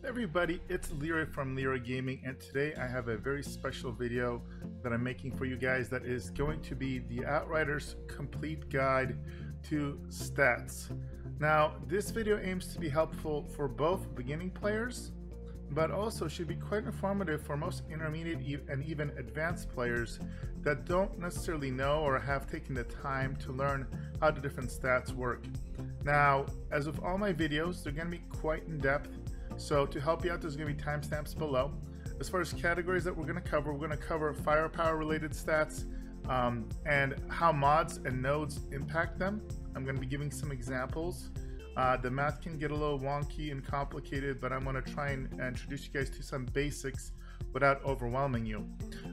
Everybody, it's Leeroy from Leeroy Gaming, and today I have a very special video that I'm making for you guys that is going to be the Outriders Complete Guide to Stats. Now, this video aims to be helpful for both beginning players, but also should be quite informative for most intermediate and even advanced players that don't necessarily know or have taken the time to learn how the different stats work. Now, as with all my videos, they're going to be quite in depth. So to help you out, there's going to be timestamps below. As far as categories that we're going to cover firepower related stats and how mods and nodes impact them. I'm going to be giving some examples. The math can get a little wonky and complicated, but I'm going to try and introduce you guys to some basics without overwhelming you.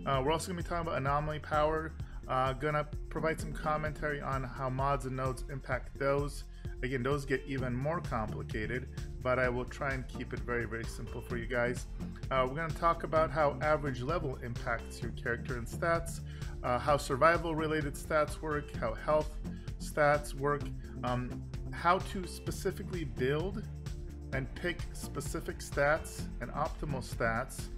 We're also going to be talking about anomaly power. Going to provide some commentary on how mods and nodes impact those. Again, those get even more complicated, but I will try and keep it very, very simple for you guys. We're going to talk about how average level impacts your character and stats, how survival related stats work, how health stats work, how to specifically build and pick specific stats and optimal stats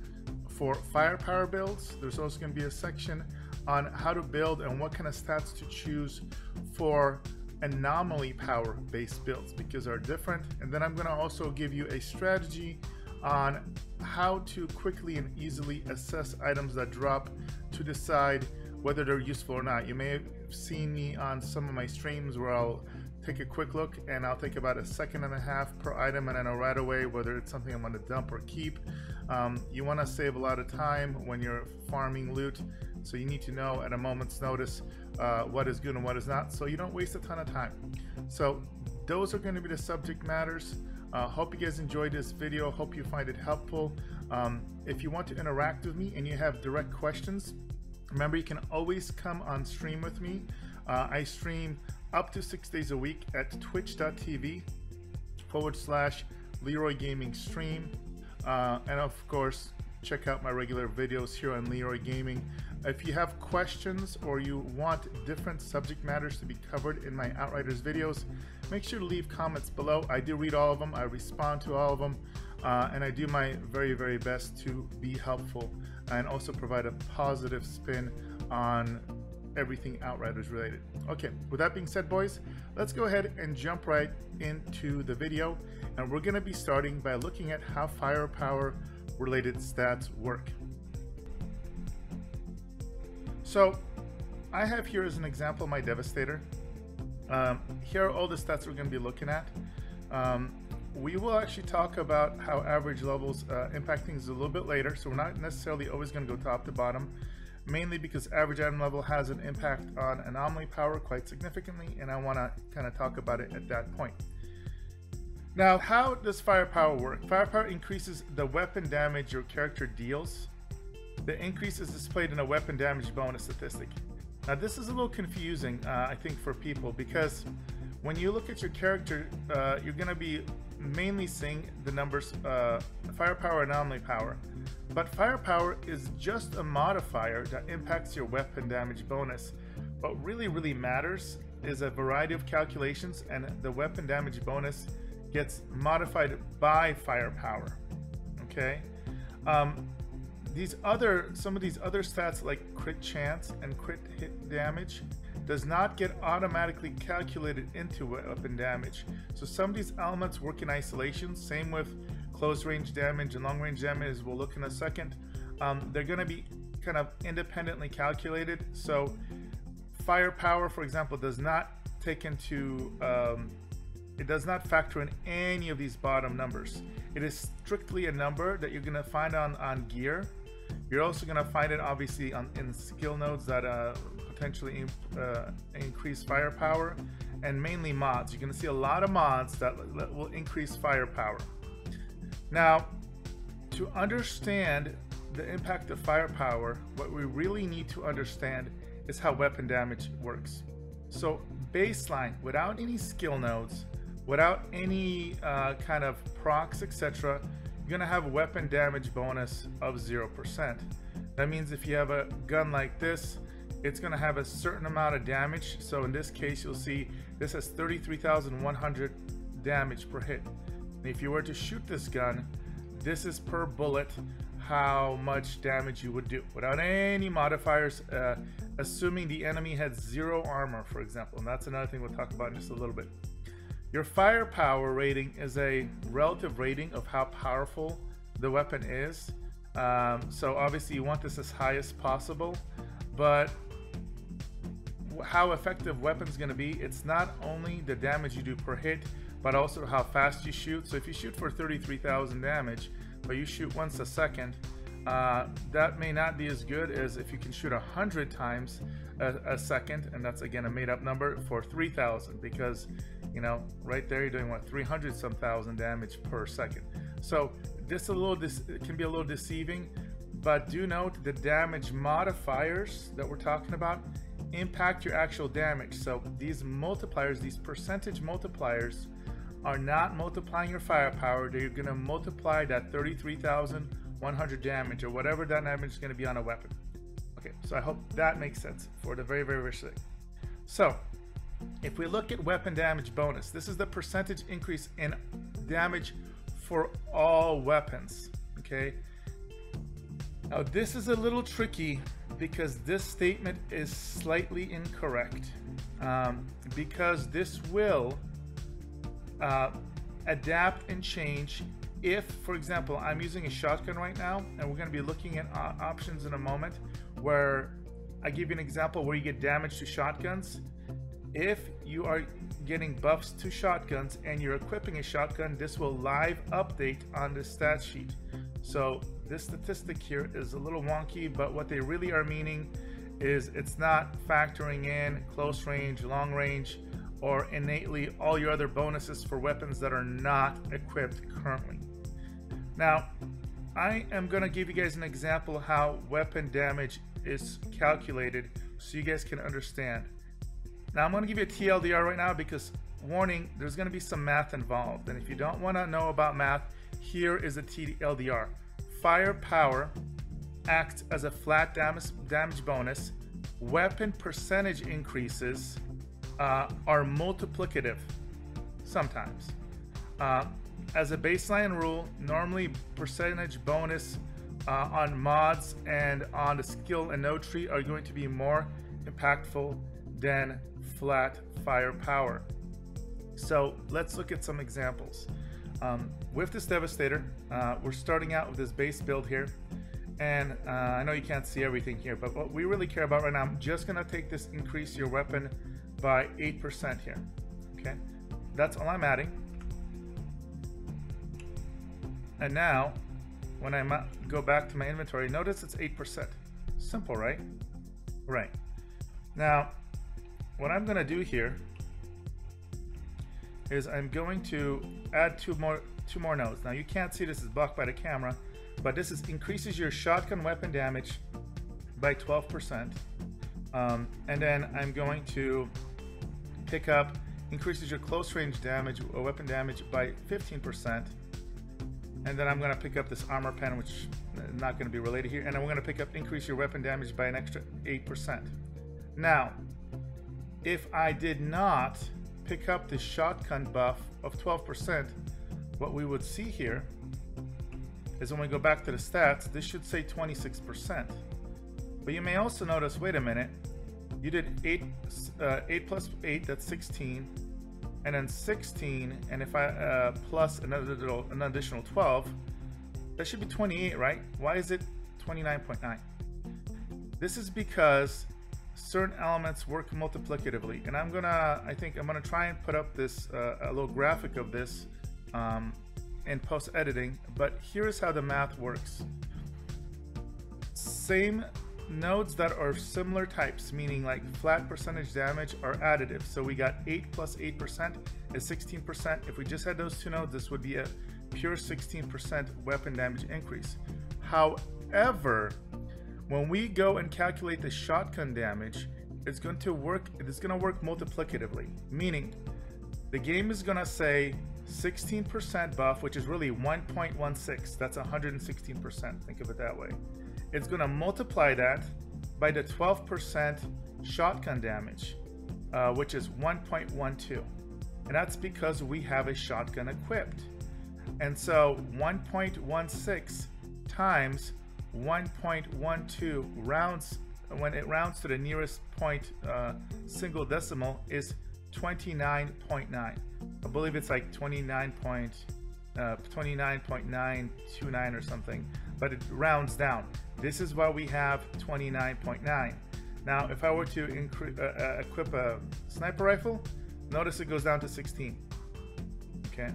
for firepower builds. There's also going to be a section on how to build and what kind of stats to choose for anomaly power based builds because they're different. And then I'm going to also give you a strategy on how to quickly and easily assess items that drop to decide whether they're useful or not. You may have seen me on some of my streams where I'll take a quick look and I'll take about 1.5 seconds per item, and I know right away whether it's something I'm going to dump or keep. You want to save a lot of time when you're farming loot, so you need to know at a moment's notice what is good and what is not, so you don't waste a ton of time. So those are going to be the subject matters. Hope you guys enjoyed this video. Hope you find it helpful. If you want to interact with me and you have direct questions, remember you can always come on stream with me. I stream up to 6 days a week at twitch.tv/Leeroy Gaming Stream. And of course, check out my regular videos here on Leeroy Gaming. If you have questions or you want different subject matters to be covered in my Outriders videos, make sure to leave comments below. I do read all of them, I respond to all of them, and I do my very, very best to be helpful and also provide a positive spin on everything Outriders related. Okay, with that being said, boys, let's go ahead and jump right into the video, and we're going to be starting by looking at how firepower related stats work. So I have here as an example my Devastator. Here are all the stats we're going to be looking at. We will actually talk about how average levels impact things a little bit later, so we're not necessarily always going to go top to bottom, mainly because average item level has an impact on anomaly power quite significantly, and I want to kind of talk about it at that point. Now, how does firepower work? Firepower increases the weapon damage your character deals. The increase is displayed in a weapon damage bonus statistic. Now, this is a little confusing, I think, for people, because when you look at your character, you're going to be mainly seeing the numbers firepower and anomaly power. But firepower is just a modifier that impacts your weapon damage bonus. What really matters is a variety of calculations, and the weapon damage bonus gets modified by firepower. Okay, some of these other stats like crit chance and crit hit damage does not get automatically calculated into weapon damage. So some of these elements work in isolation. Same with close range damage and long range damage, as we'll look in a second. They're going to be kind of independently calculated. So firepower, for example, does not take into it does not factor in any of these bottom numbers. It is strictly a number that you're going to find on gear. You're also going to find it obviously in skill nodes that potentially increase firepower, and mainly mods. You're going to see a lot of mods that will increase firepower. Now, to understand the impact of firepower, what we really need to understand is how weapon damage works. So baseline, without any skill nodes, without any kind of procs, etc., you're going to have a weapon damage bonus of 0%. That means if you have a gun like this, it's going to have a certain amount of damage. So in this case, you'll see this has 33,100 damage per hit. And if you were to shoot this gun, this is per bullet how much damage you would do without any modifiers, assuming the enemy had 0 armor, for example. And that's another thing we'll talk about in just a little bit. Your firepower rating is a relative rating of how powerful the weapon is. So obviously you want this as high as possible, but how effective weapon's going to be, it's not only the damage you do per hit, but also how fast you shoot. So if you shoot for 33,000 damage, but you shoot once a second, that may not be as good as if you can shoot 100 times a second, and that's again a made-up number for 3,000, because you know right there you're doing what, 300 some thousand damage per second. So this it can be a little deceiving, but do note the damage modifiers that we're talking about impact your actual damage. So these multipliers, these percentage multipliers, are not multiplying your firepower. They're going to multiply that 33,100 damage or whatever that damage is going to be on a weapon. Okay, so I hope that makes sense for the very, very first thing. So if we look at weapon damage bonus, this is the percentage increase in damage for all weapons. Okay, now this is a little tricky because this statement is slightly incorrect, because this will adapt and change if, for example, I'm using a shotgun right now, and we're going to be looking at options in a moment where I give you an example where you get damage to shotguns. If you are getting buffs to shotguns and you're equipping a shotgun, this will live update on the stat sheet. So this statistic here is a little wonky, but what they really are meaning is it's not factoring in close range, long range, or innately all your other bonuses for weapons that are not equipped currently. Now, I am going to give you guys an example of how weapon damage is calculated so you guys can understand. Now, I'm going to give you a TLDR right now because, warning, there's going to be some math involved. And if you don't want to know about math, here is a TLDR. Firepower acts as a flat damage bonus. Weapon percentage increases are multiplicative sometimes. As a baseline rule, normally percentage bonus on mods and on the skill and node tree are going to be more impactful than flat firepower. So let's look at some examples. With this Devastator, we're starting out with this base build here, and I know you can't see everything here, but what we really care about right now, I'm just gonna take this increase your weapon by 8% here. Okay, that's all I'm adding. And now when I go back to my inventory, notice it's 8%. Simple, right? Right. Now what I'm gonna do here is I'm going to add two more nodes. Now you can't see this is blocked by the camera, but this increases your shotgun weapon damage by 12%. And then I'm going to pick up, increases your close range damage or weapon damage by 15%. And then I'm going to pick up this armor pen, which is not going to be related here. And then we're going to pick up, increase your weapon damage by an extra 8%. Now, if I did not pick up the shotgun buff of 12%, what we would see here is when we go back to the stats, this should say 26%. But you may also notice, wait a minute, you did 8 plus 8, that's 16, and then 16, and if I plus an additional 12, that should be 28, right? Why is it 29.9? This is because certain elements work multiplicatively, and I think I'm gonna try and put up this a little graphic of this in post editing, but here's how the math works. Same nodes that are similar types, meaning like flat percentage damage, are additive. So we got 8 plus 8% is 16%. If we just had those two nodes, this would be a pure 16% weapon damage increase. However, when we go and calculate the shotgun damage, it's going to work multiplicatively, meaning the game is going to say 16% buff, which is really 1.16. That's 116%. Think of it that way. It's going to multiply that by the 12% shotgun damage, which is 1.12. And that's because we have a shotgun equipped. And so 1.16 times 1.12 rounds, when it rounds to the nearest point single decimal, is 29.9. I believe it's like 29.929 or something, but it rounds down. This is why we have 29.9. Now, if I were to equip a sniper rifle, notice it goes down to 16. Okay.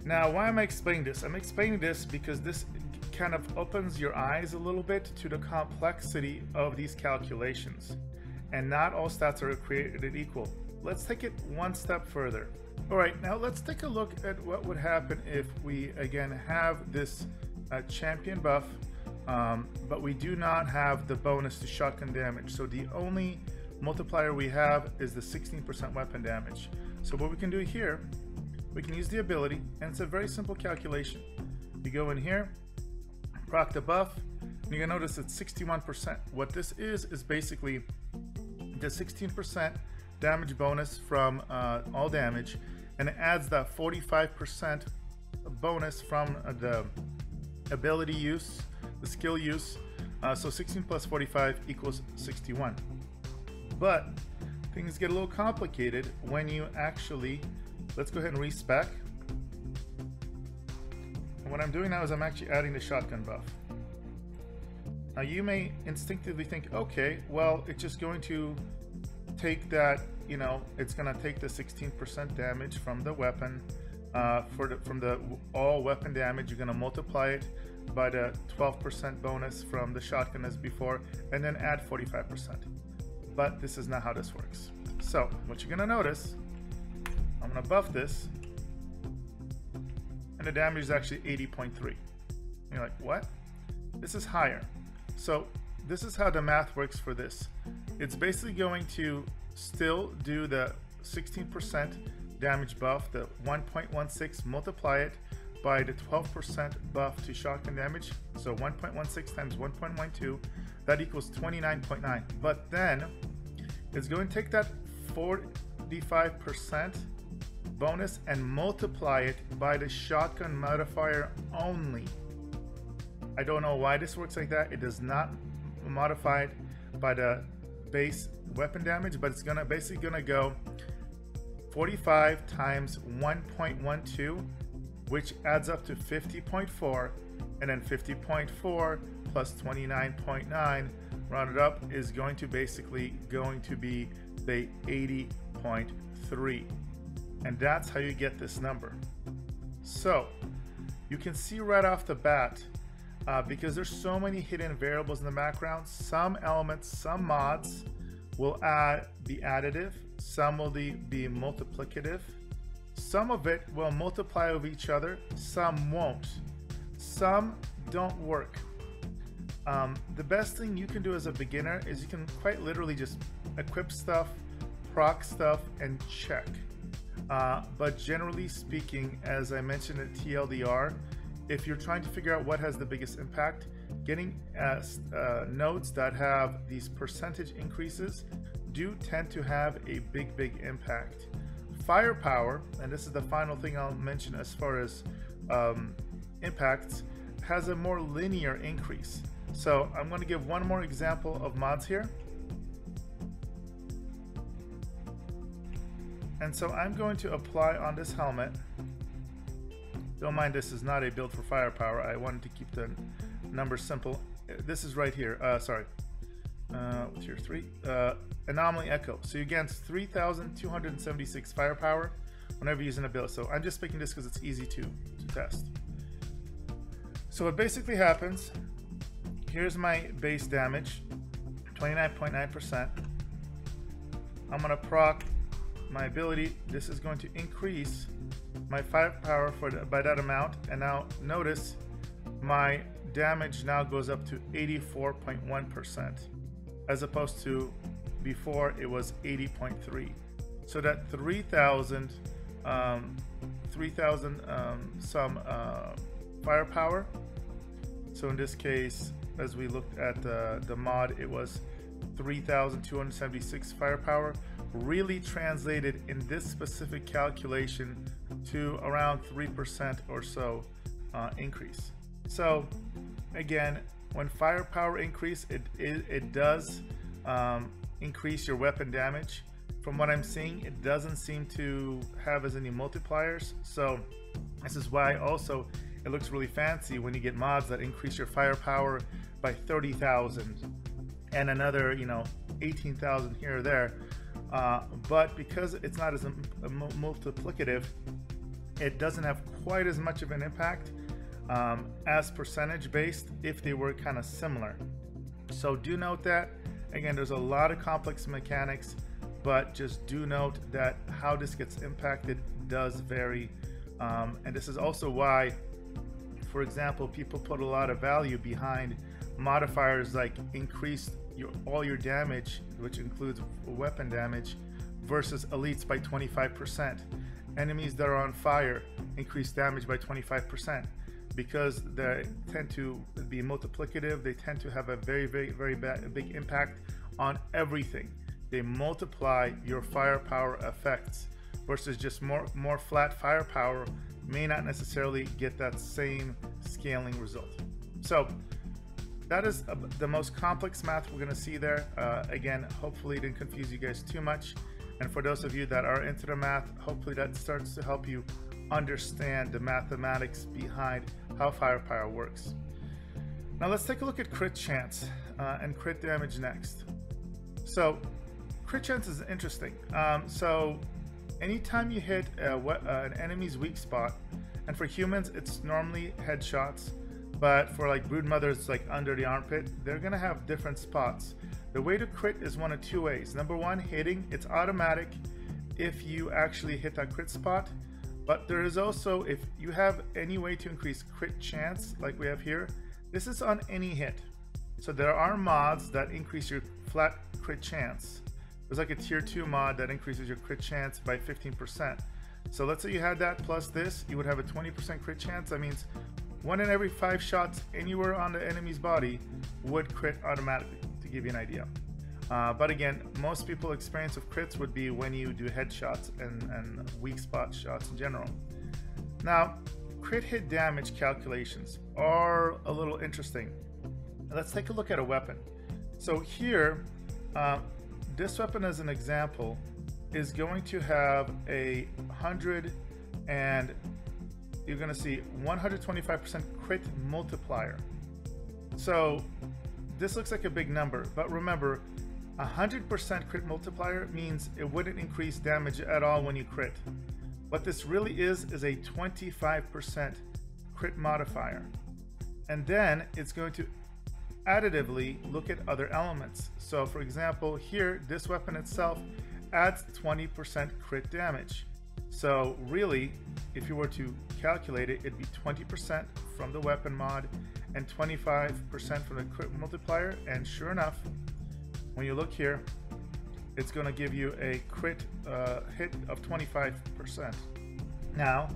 Now, why am I explaining this? I'm explaining this because this kind of opens your eyes a little bit to the complexity of these calculations. And not all stats are created equal. Let's take it one step further. All right, now let's take a look at what would happen if we, again, have this champion buff, but we do not have the bonus to shotgun damage. So the only multiplier we have is the 16% weapon damage. So what we can do here, we can use the ability, and it's a very simple calculation. You go in here, proc the buff, and you're gonna notice it's 61%. What this is basically the 16% damage bonus from all damage, and it adds that 45% bonus from the ability use, the skill use. So 16 plus 45 equals 61. But things get a little complicated when you actually, let's go ahead and respec. And what I'm doing now is I'm actually adding the shotgun buff. Now you may instinctively think, okay, well, it's just going to take that, you know, it's going to take the 16% damage from the weapon, from the all weapon damage. You're going to multiply it by the 12% bonus from the shotgun as before, and then add 45%. But this is not how this works. So what you're going to notice, I'm going to buff this, and the damage is actually 80.3. You're like, what? This is higher. So this is how the math works for this. It's basically going to still do the 16% damage buff, the 1.16, multiply it by the 12% buff to shotgun damage. So 1.16 times 1.12, that equals 29.9. But then it's going to take that 45% bonus and multiply it by the shotgun modifier only. I don't know why this works like that. It does not modify it by the base weapon damage, but it's gonna basically gonna go 45 times 1.12, which adds up to 50.4, and then 50.4 plus 29.9 rounded up is going to basically be the 80.3, and that's how you get this number. So you can see right off the bat, because there's so many hidden variables in the background, some elements, some mods will be additive, some will be multiplicative, some of it will multiply with each other, some won't, some don't work. The best thing you can do as a beginner is you can quite literally just equip stuff, proc stuff, and check. But generally speaking, as I mentioned at TLDR, if you're trying to figure out what has the biggest impact, getting nodes that have these percentage increases do tend to have a big impact. Firepower, and this is the final thing I'll mention as far as impacts, has a more linear increase. So I'm going to give one more example of mods here. And so I'm going to apply on this helmet. Don't mind, this is not a build for firepower. I wanted to keep the numbers simple. This is right here. Tier 3. Anomaly Echo. So you gain 3,276 firepower whenever using a build. So I'm just picking this because it's easy to test. So what basically happens, here's my base damage, 29.9%. I'm going to proc my ability. This is going to increase my firepower by that amount, and now notice my damage now goes up to 84.1%, as opposed to before it was 80.3. So that 3,000 some firepower. So in this case, as we looked at the mod, it was 3,276 firepower, really translated in this specific calculation to around 3% or so increase. So again, when firepower increase, it does increase your weapon damage. From what I'm seeing, it doesn't seem to have as many multipliers. So this is why also it looks really fancy when you get mods that increase your firepower by 30,000 and another, 18,000 here or there. But because it's not as multiplicative, it doesn't have quite as much of an impact as percentage based if they were kind of similar. So do note that. Again, there's a lot of complex mechanics, but just do note that how this gets impacted does vary. And this is also why, for example, people put a lot of value behind modifiers like increase all your damage, which includes weapon damage, versus elites by 25%. Enemies that are on fire increase damage by 25%. Because they tend to be multiplicative, they tend to have a very big impact on everything. They multiply your firepower effects, versus just more flat firepower may not necessarily get that same scaling result. So that is the most complex math we're going to see there. Again, hopefully it didn't confuse you guys too much. And for those of you that are into the math, hopefully that starts to help you understand the mathematics behind how firepower works. Now let's take a look at crit chance and crit damage next. So crit chance is interesting. So anytime you hit an enemy's weak spot, and for humans it's normally headshots, but for like broodmothers it's like under the armpit, they're gonna have different spots. The way to crit is one of two ways. Number one, hitting. It's automatic if you actually hit that crit spot. But there is also, if you have any way to increase crit chance, like we have here, this is on any hit. So there are mods that increase your flat crit chance. There's like a tier 2 mod that increases your crit chance by 15%. So let's say you had that plus this, you would have a 20% crit chance. That means 1 in every 5 shots anywhere on the enemy's body would crit automatically, to give you an idea. But again, most people experience of crits would be when you do headshots and weak spot shots in general. Now, crit hit damage calculations are a little interesting. Let's take a look at a weapon. So here, this weapon as an example is going to have a 100 and you're going to see 125% crit multiplier. So this looks like a big number, but remember, 100% crit multiplier means it wouldn't increase damage at all when you crit. What this really is a 25% crit modifier. And then it's going to additively look at other elements. So for example, here, this weapon itself adds 20% crit damage. So really, if you were to calculate it, it'd be 20% from the weapon mod and 25% from the crit multiplier. And sure enough, when you look here, it's going to give you a crit hit of 25%. Now,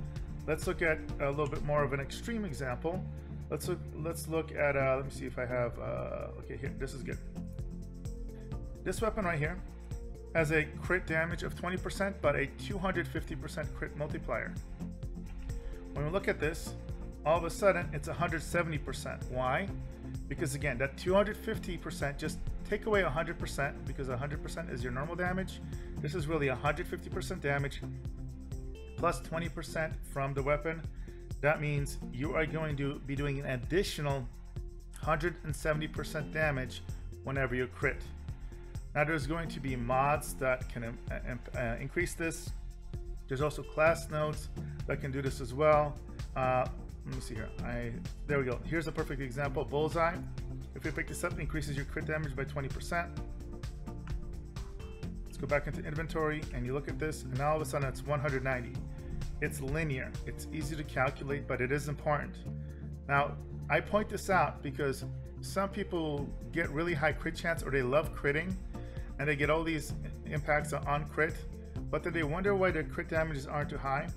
let's look at a little bit more of an extreme example. Let's look at, let me see if I have, okay, here, this is good. This weapon right here has a crit damage of 20%, but a 250% crit multiplier. When we look at this, all of a sudden, it's 170%. Why? Because again, that 250%, just take away 100%, because 100% is your normal damage. This is really 150% damage plus 20% from the weapon. That means you are going to be doing an additional 170% damage whenever you crit. Now there's going to be mods that can increase this. There's also class nodes that can do this as well. Let me see here. There we go. Here's a perfect example. Bullseye. If you pick this up, it increases your crit damage by 20%. Let's go back into inventory and you look at this, and now all of a sudden it's 190. It's linear. It's easy to calculate, but it is important. Now, I point this out because some people get really high crit chance, or they love critting, and they get all these impacts on crit, but then they wonder why their crit damages aren't too high.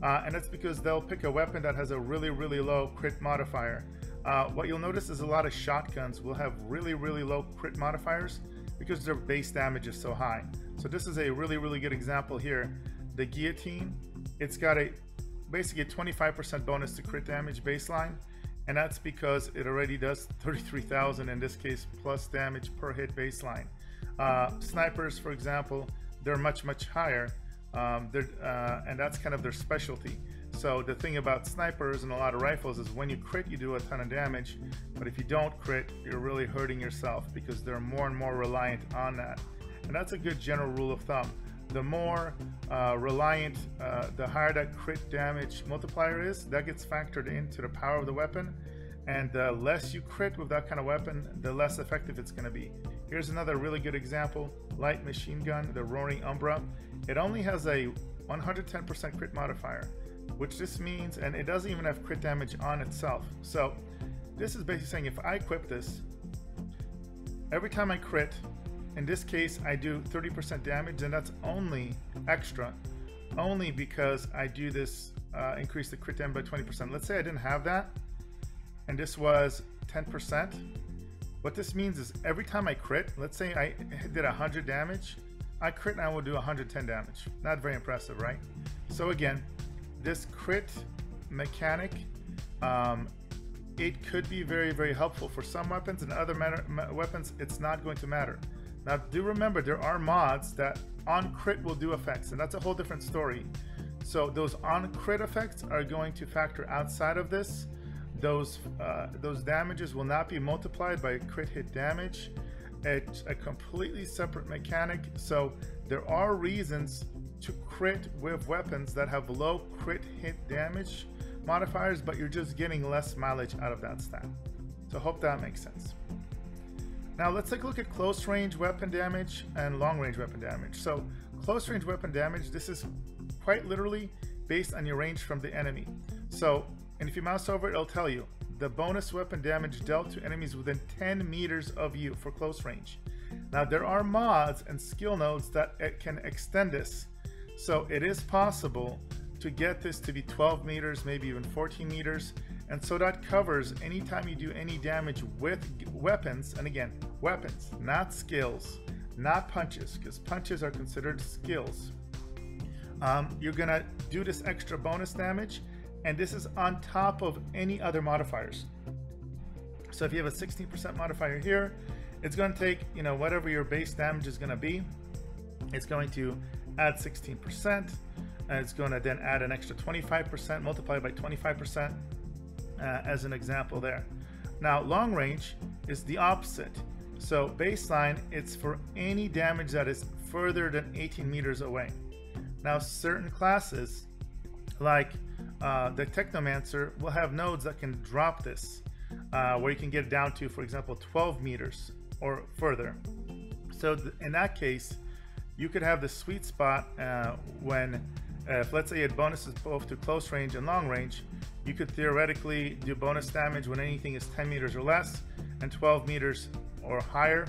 And that's because they'll pick a weapon that has a really low crit modifier. What you'll notice is a lot of shotguns will have really low crit modifiers because their base damage is so high. So this is a really good example here. The guillotine, it's got a basically a 25% bonus to crit damage baseline, and that's because it already does 33,000 in this case plus damage per hit baseline. Snipers, for example, they're much higher, and that's kind of their specialty. So the thing about snipers and a lot of rifles is when you crit, you do a ton of damage, but if you don't crit, you're really hurting yourself because they're more and more reliant on that. And that's a good general rule of thumb. The more reliant, the higher that crit damage multiplier is, that gets factored into the power of the weapon. And the less you crit with that kind of weapon, the less effective it's going to be. Here's another really good example: light machine gun, the Roaring Umbra. It only has a 110% crit modifier, which this means, and it doesn't even have crit damage on itself. So this is basically saying if I equip this, every time I crit, in this case I do 30% damage, and that's only extra, only because I do this increase the crit damage by 20%. Let's say I didn't have that, and this was 10%. What this means is every time I crit, let's say I did 100 damage, I crit and I will do 110 damage. Not very impressive, right? So again, this crit mechanic, it could be very helpful for some weapons, and other weapons it's not going to matter. Now do remember, there are mods that on crit will do effects, and that's a whole different story. So those on crit effects are going to factor outside of this. Those damages will not be multiplied by crit hit damage. It's a completely separate mechanic. So there are reasons to crit with weapons that have low crit hit damage modifiers, but you're just getting less mileage out of that stat. So hope that makes sense. Now let's take a look at close range weapon damage and long range weapon damage. So close range weapon damage, this is quite literally based on your range from the enemy. So, and if you mouse over it, it'll tell you the bonus weapon damage dealt to enemies within 10 meters of you for close range. Now there are mods and skill nodes that can extend this. So it is possible to get this to be 12 meters, maybe even 14 meters. And so that covers anytime you do any damage with weapons, and again, weapons, not skills, not punches, because punches are considered skills. You're gonna do this extra bonus damage, and this is on top of any other modifiers. So if you have a 16% modifier here, it's going to take, whatever your base damage is going to be, it's going to add 16%, and it's going to then add an extra 25%, multiplied by 25%, as an example there. Now long range is the opposite. So baseline, it's for any damage that is further than 18 meters away. Now certain classes, like the Technomancer, will have nodes that can drop this, where you can get down to, for example, 12 meters or further. So in that case, you could have the sweet spot when, if let's say it bonuses both to close range and long range, you could theoretically do bonus damage when anything is 10 meters or less, and 12 meters or higher.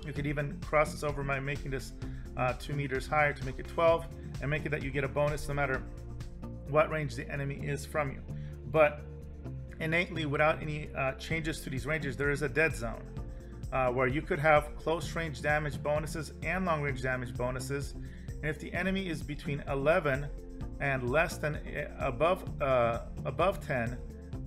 You could even cross this over by making this 2 meters higher to make it 12, and make it that you get a bonus no matter what range the enemy is from you. But innately, without any changes to these ranges, there is a dead zone where you could have close range damage bonuses and long range damage bonuses, and if the enemy is between 11 and less than above 10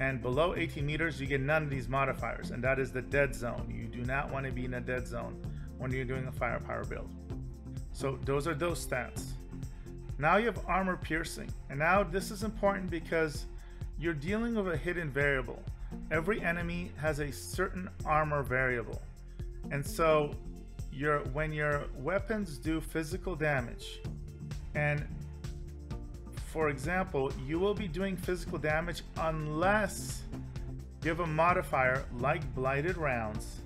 and below 18 meters, you get none of these modifiers, and that is the dead zone. You do not want to be in a dead zone when you're doing a firepower build. So those are those stats. Now you have armor piercing, and now this is important because you're dealing with a hidden variable. Every enemy has a certain armor variable, and so when your weapons do physical damage, and for example, you will be doing physical damage unless you have a modifier like blighted rounds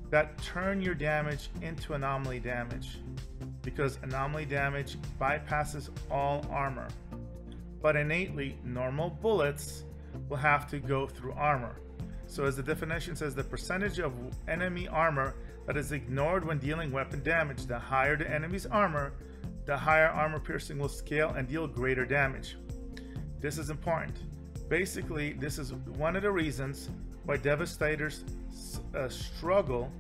that turn your damage into anomaly damage, because anomaly damage bypasses all armor. But innately, normal bullets will have to go through armor. So as the definition says, the percentage of enemy armor that is ignored when dealing weapon damage. The higher the enemy's armor, the higher armor piercing will scale and deal greater damage. This is important. Basically, this is one of the reasons why Devastators struggle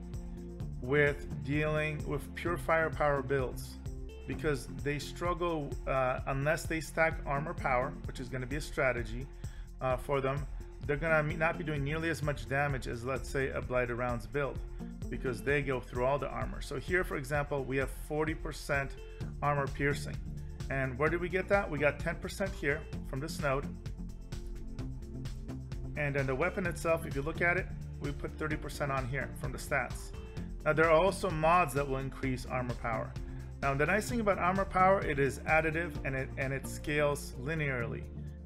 with dealing with pure firepower builds. because they struggle unless they stack armor power, which is going to be a strategy for them. They're going to not be doing nearly as much damage as, let's say, a Blighted Rounds build, because they go through all the armor. So here, for example, we have 40% armor piercing. And where did we get that? We got 10% here from this node. And then the weapon itself, if you look at it, we put 30% on here from the stats. Now there are also mods that will increase armor power. Now the nice thing about armor power, it is additive and it scales linearly,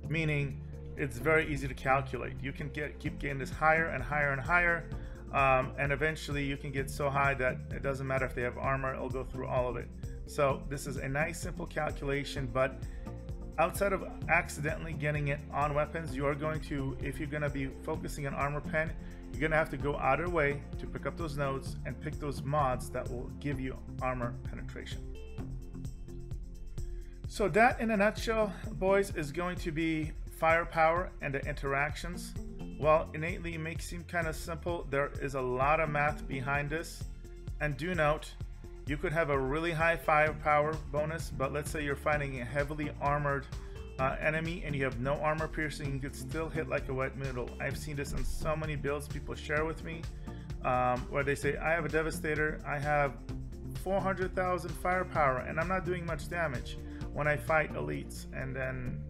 meaning it's very easy to calculate. You can keep getting this higher and higher and higher, and eventually you can get so high that it doesn't matter if they have armor, it'll go through all of it. So this is a nice simple calculation, but outside of accidentally getting it on weapons, you are going to, if you're going to be focusing on armor pen, you're going to have to go out of your way to pick up those nodes and pick those mods that will give you armor penetration. So that in a nutshell, boys, is going to be firepower and the interactions. While innately it may seem kind of simple, there is a lot of math behind this. And do note, you could have a really high firepower bonus, but let's say you're fighting a heavily armored enemy and you have no armor piercing, you could still hit like a wet noodle. I've seen this in so many builds people share with me, where they say, I have a Devastator, I have 400,000 firepower, and I'm not doing much damage when I fight elites, and then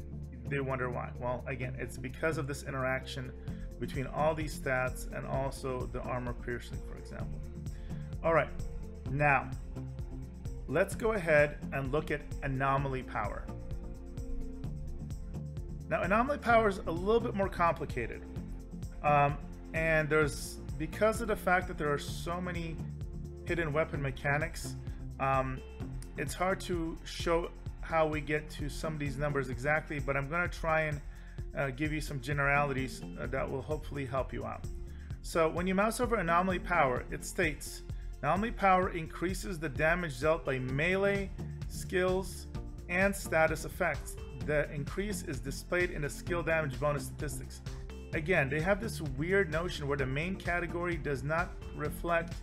they wonder why. Well, again, it's because of this interaction between all these stats and also the armor piercing, for example. All right, now let's go ahead and look at anomaly power. Now, anomaly power is a little bit more complicated, and because of the fact that there are so many hidden weapon mechanics, it's hard to show how we get to some of these numbers exactly, but I'm going to try and give you some generalities that will hopefully help you out. So when you mouse over anomaly power, it states anomaly power increases the damage dealt by melee, skills, and status effects. The increase is displayed in the skill damage bonus statistics. Again, they have this weird notion where the main category does not reflect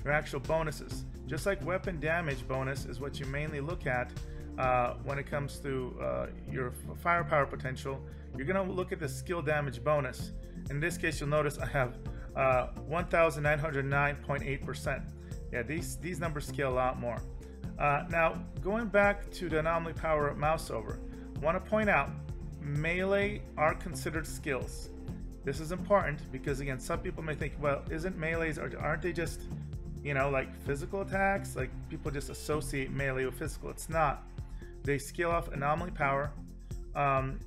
your actual bonuses. Just like weapon damage bonus is what you mainly look at when it comes to your firepower potential, you're going to look at the skill damage bonus. In this case, you'll notice I have 1,909.8%. Yeah, these numbers scale a lot more. Now, going back to the anomaly power mouse over, I want to point out melee are considered skills. This is important because, again, some people may think, well, isn't melees, aren't they just, you know, like physical attacks? Like people just associate melee with physical. It's not. They scale off anomaly power, and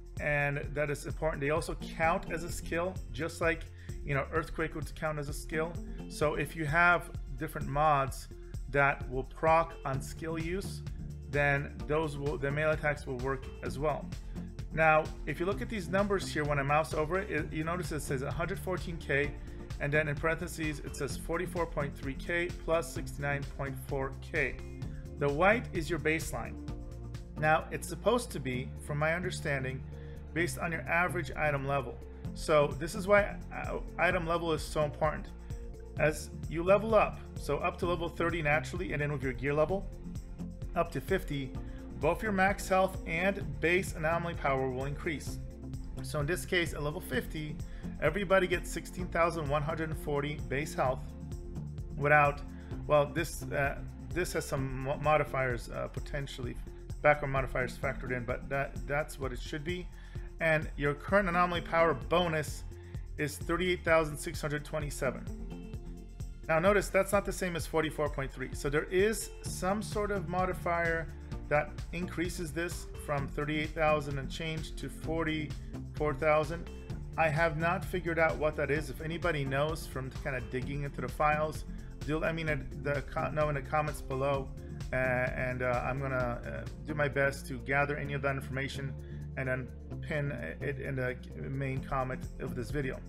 that is important. They also count as a skill, just like, you know, earthquake would count as a skill. So if you have different mods that will proc on skill use, then the melee attacks will work as well. Now, if you look at these numbers here, when I mouse over it, you notice it says 114k, and then in parentheses it says 44.3k plus 69.4k. The white is your baseline. Now, it's supposed to be, from my understanding, based on your average item level. So this is why item level is so important. As you level up, so up to level 30 naturally, and then with your gear level up to 50, both your max health and base anomaly power will increase. So in this case, at level 50, everybody gets 16,140 base health without, well, this has some modifiers, potentially background modifiers factored in, but that's what it should be. And your current anomaly power bonus is 38,627. Now notice that's not the same as 44.3. So there is some sort of modifier that increases this from 38,000 and change to 44,000. I have not figured out what that is. If anybody knows from kind of digging into the files, let me know in the comments below, and I'm gonna do my best to gather any of that information and then pin it in the main comment of this video.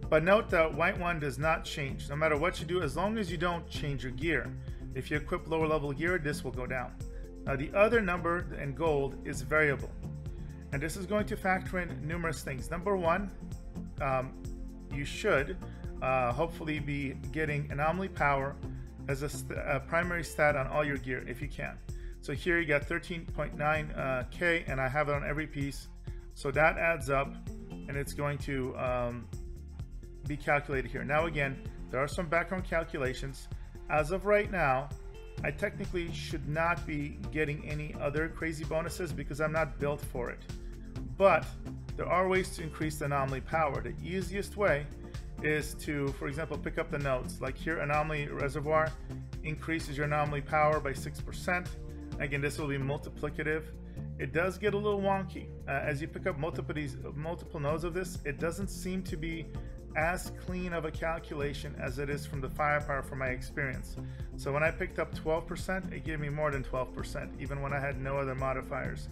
But note that white one does not change no matter what you do, as long as you don't change your gear. If you equip lower level gear, this will go down. Now the other number in gold is variable, and this is going to factor in numerous things. Number one, you should hopefully be getting anomaly power as a primary stat on all your gear if you can. So here you got 13.9K, and I have it on every piece. So that adds up, and it's going to be calculated here. Now again, there are some background calculations. As of right now, I technically should not be getting any other crazy bonuses because I'm not built for it. But there are ways to increase the anomaly power. The easiest way is to, for example, pick up the notes. Like here, Anomaly Reservoir increases your anomaly power by 6%. Again, this will be multiplicative. It does get a little wonky. As you pick up multiple nodes of this, it doesn't seem to be as clean of a calculation as it is from the firepower from my experience. So when I picked up 12%, it gave me more than 12%, even when I had no other modifiers.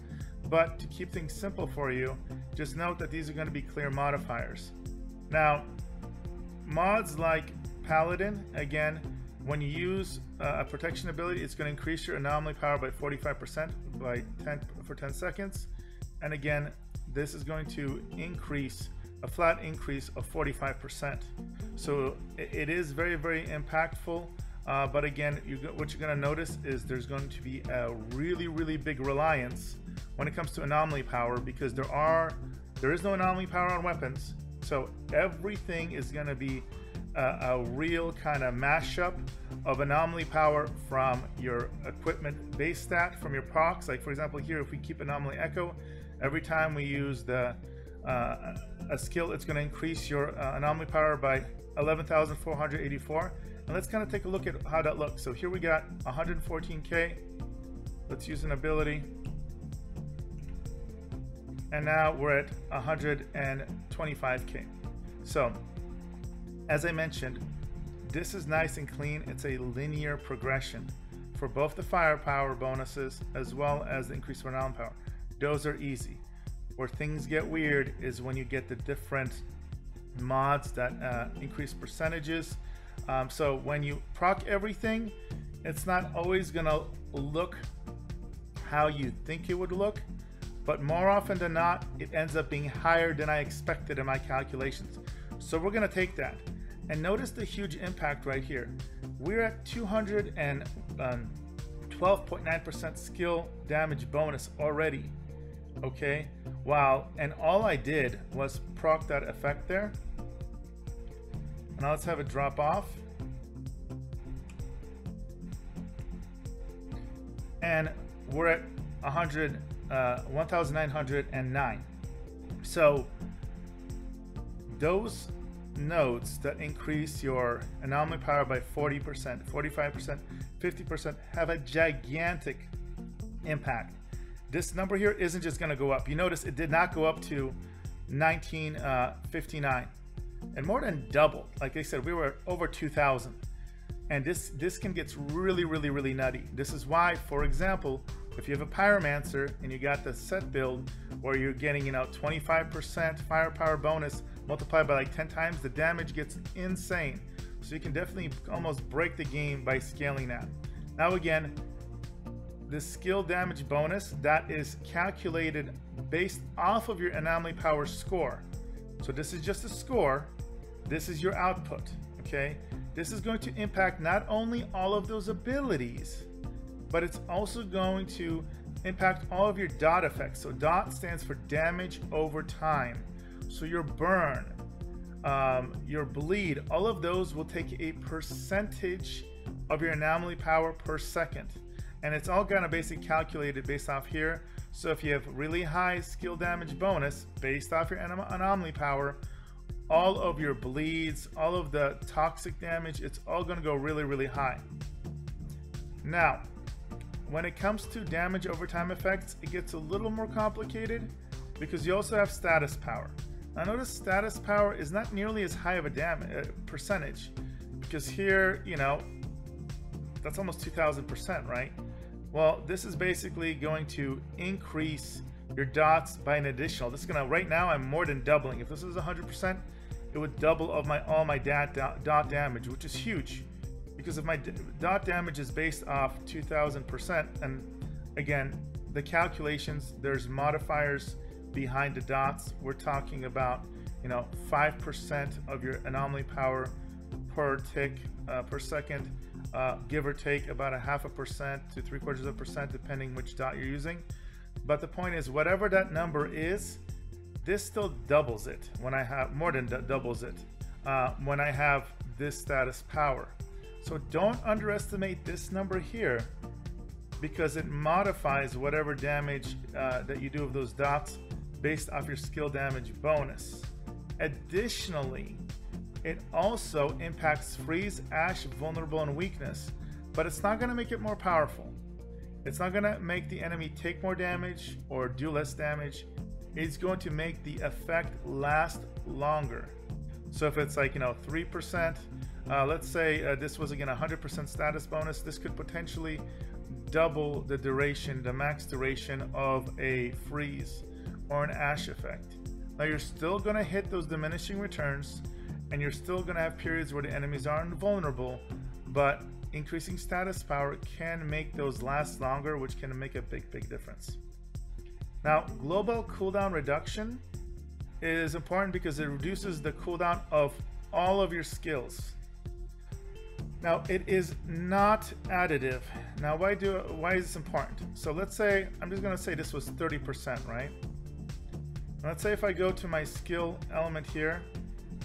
But to keep things simple for you, just note that these are going to be clear modifiers. Now, mods like Paladin, again, when you use a protection ability, it's going to increase your anomaly power by 45% for 10 seconds. And again, this is going to increase a flat increase of 45%. So it is very, very impactful. But again, what you're going to notice is there's going to be a really, really big reliance when it comes to anomaly power, because there is no anomaly power on weapons. So everything is going to be a real kind of mashup of anomaly power from your equipment base stat, from your procs. Like for example here, if we keep Anomaly Echo, every time we use a skill, it's going to increase your anomaly power by 11,484. And let's kind of take a look at how that looks. So here we got 114K. Let's use an ability. And now we're at 125K. So as I mentioned, this is nice and clean. It's a linear progression for both the firepower bonuses as well as the increase of anomaly power. Those are easy. Where things get weird is when you get the different mods that increase percentages. So when you proc everything, it's not always gonna look how you think it would look, but more often than not, it ends up being higher than I expected in my calculations. So we're gonna take that. And notice the huge impact right here. We're at 212.9% skill damage bonus already. Okay, wow. And all I did was proc that effect there. Now let's have it drop off. And we're at 1,909. So those nodes that increase your anomaly power by 40%, 45%, 50% have a gigantic impact. This number here isn't just going to go up. You notice it did not go up to 1959, and more than double. Like I said, we were over 2,000, and this can get really, really, really nutty. This is why, for example, if you have a pyromancer and you got the set build where you're getting 25% firepower bonus multiplied by like 10 times, the damage gets insane. So you can definitely almost break the game by scaling that. Now again, the skill damage bonus, that is calculated based off of your anomaly power score. So this is just a score. This is your output, okay? This is going to impact not only all of those abilities, but it's also going to impact all of your dot effects. So dot stands for damage over time. So your burn, your bleed, all of those will take a percentage of your anomaly power per second. And it's all gonna basically calculated based off here. So if you have really high skill damage bonus based off your anomaly power, all of your bleeds, all of the toxic damage, it's all gonna go really, really high. Now, when it comes to damage over time effects, it gets a little more complicated because you also have status power. Now notice status power is not nearly as high of a percentage, because here, that's almost 2,000%, right? Well, this is basically going to increase your dots by an additional. This is gonna, right now I'm more than doubling. If this is 100%, it would double all my dot damage, which is huge, because if my dot damage is based off 2,000%, and again, the calculations, there's modifiers behind the dots. We're talking about 5% of your anomaly power per tick per second. give or take about 0.5% to 0.75% depending which dot you're using. But the point is, whatever that number is, this still doubles it when I have more than doubles it when I have this status power. So don't underestimate this number here, because it modifies whatever damage that you do of those dots based off your skill damage bonus. Additionally, it also impacts freeze, ash, vulnerable, and weakness, but it's not going to make it more powerful. It's not going to make the enemy take more damage or do less damage. It's going to make the effect last longer. So if it's like, 3%, let's say this was again 100% status bonus, this could potentially double the duration, the max duration of a freeze or an ash effect. Now you're still going to hit those diminishing returns, and you're still going to have periods where the enemies are invulnerable, but increasing status power can make those last longer, which can make a big difference. Now, global cooldown reduction is important because it reduces the cooldown of all of your skills. Now, it is not additive. Now, why is this important? So let's say, I'm just going to say this was 30%, right? Let's say if I go to my skill element here,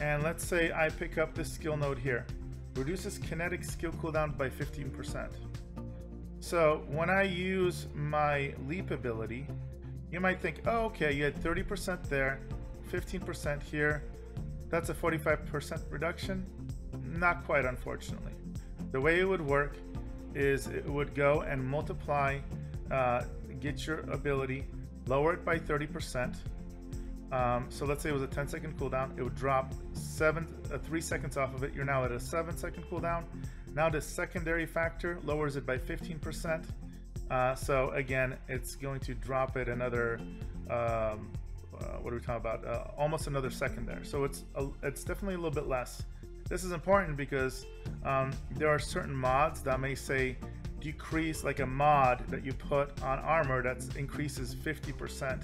and let's say I pick up this skill node here, reduces kinetic skill cooldown by 15%. So when I use my leap ability, you might think, oh, okay, you had 30% there, 15% here, that's a 45% reduction. Not quite, unfortunately. The way it would work is it would go and multiply, get your ability, lower it by 30%. So let's say it was a 10-second cooldown, it would drop 3 seconds off of it. You're now at a 7-second cooldown. Now the secondary factor lowers it by 15%. So again, it's going to drop it another, what are we talking about? Almost another second there. So it's definitely a little bit less. This is important because there are certain mods that may say decrease, like a mod that you put on armor that increases 50%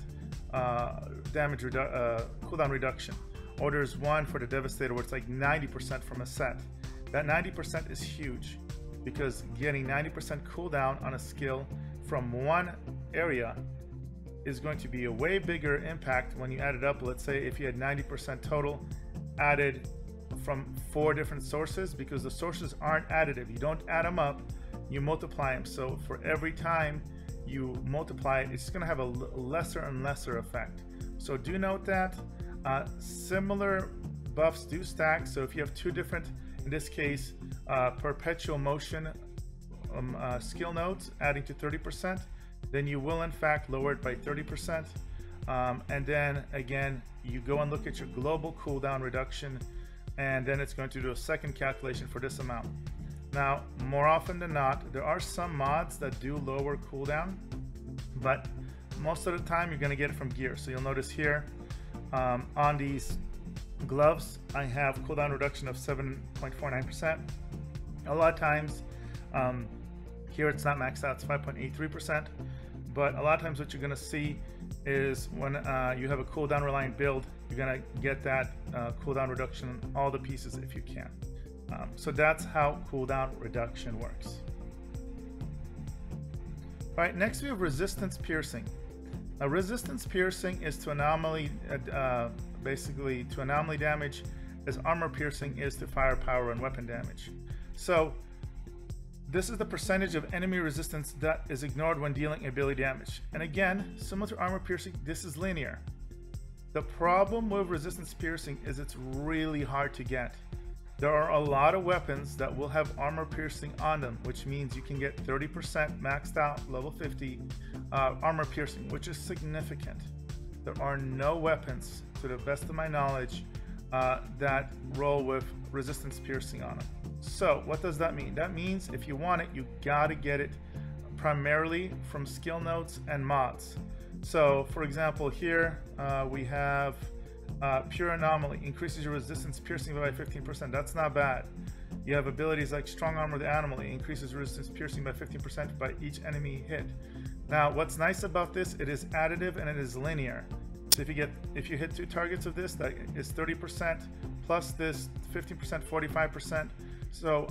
damage cooldown reduction. Or there's one for the Devastator where it's like 90% from a set. That 90% is huge, because getting 90% cooldown on a skill from one area is going to be a way bigger impact when you add it up. Let's say if you had 90% total added from 4 different sources, because the sources aren't additive. You don't add them up, you multiply them. So for every time you multiply it, it's going to have a lesser and lesser effect. So do note that similar buffs do stack. So if you have 2 different, in this case, perpetual motion skill nodes adding to 30%, then you will in fact lower it by 30%. And then again, you go and look at your global cooldown reduction, and then it's going to do a second calculation for this amount. Now, more often than not, there are some mods that do lower cooldown, but most of the time you're going to get it from gear. So you'll notice here on these gloves, I have cooldown reduction of 7.49%. A lot of times here it's not maxed out, it's 5.83%, but a lot of times what you're going to see is when you have a cooldown reliant build, you're going to get that cooldown reduction on all the pieces if you can. So that's how cooldown reduction works. All right, next we have resistance piercing. Now, resistance piercing is to anomaly, basically to anomaly damage, as armor piercing is to firepower and weapon damage. So this is the percentage of enemy resistance that is ignored when dealing ability damage. And again, similar to armor piercing, this is linear. The problem with resistance piercing is it's really hard to get. There are a lot of weapons that will have armor piercing on them, which means you can get 30% maxed out level 50 armor piercing, which is significant. There are no weapons, to the best of my knowledge, that roll with resistance piercing on them. So what does that mean? That means if you want it, you gotta get it primarily from skill nodes and mods. So for example, here we have Pure Anomaly, increases your resistance piercing by 15%. That's not bad. You have abilities like Strong Armor the Anomaly, increases resistance piercing by 15% by each enemy hit. Now what's nice about this, it is additive and it is linear. So if you hit 2 targets of this, that is 30% plus this 15%, 45%. So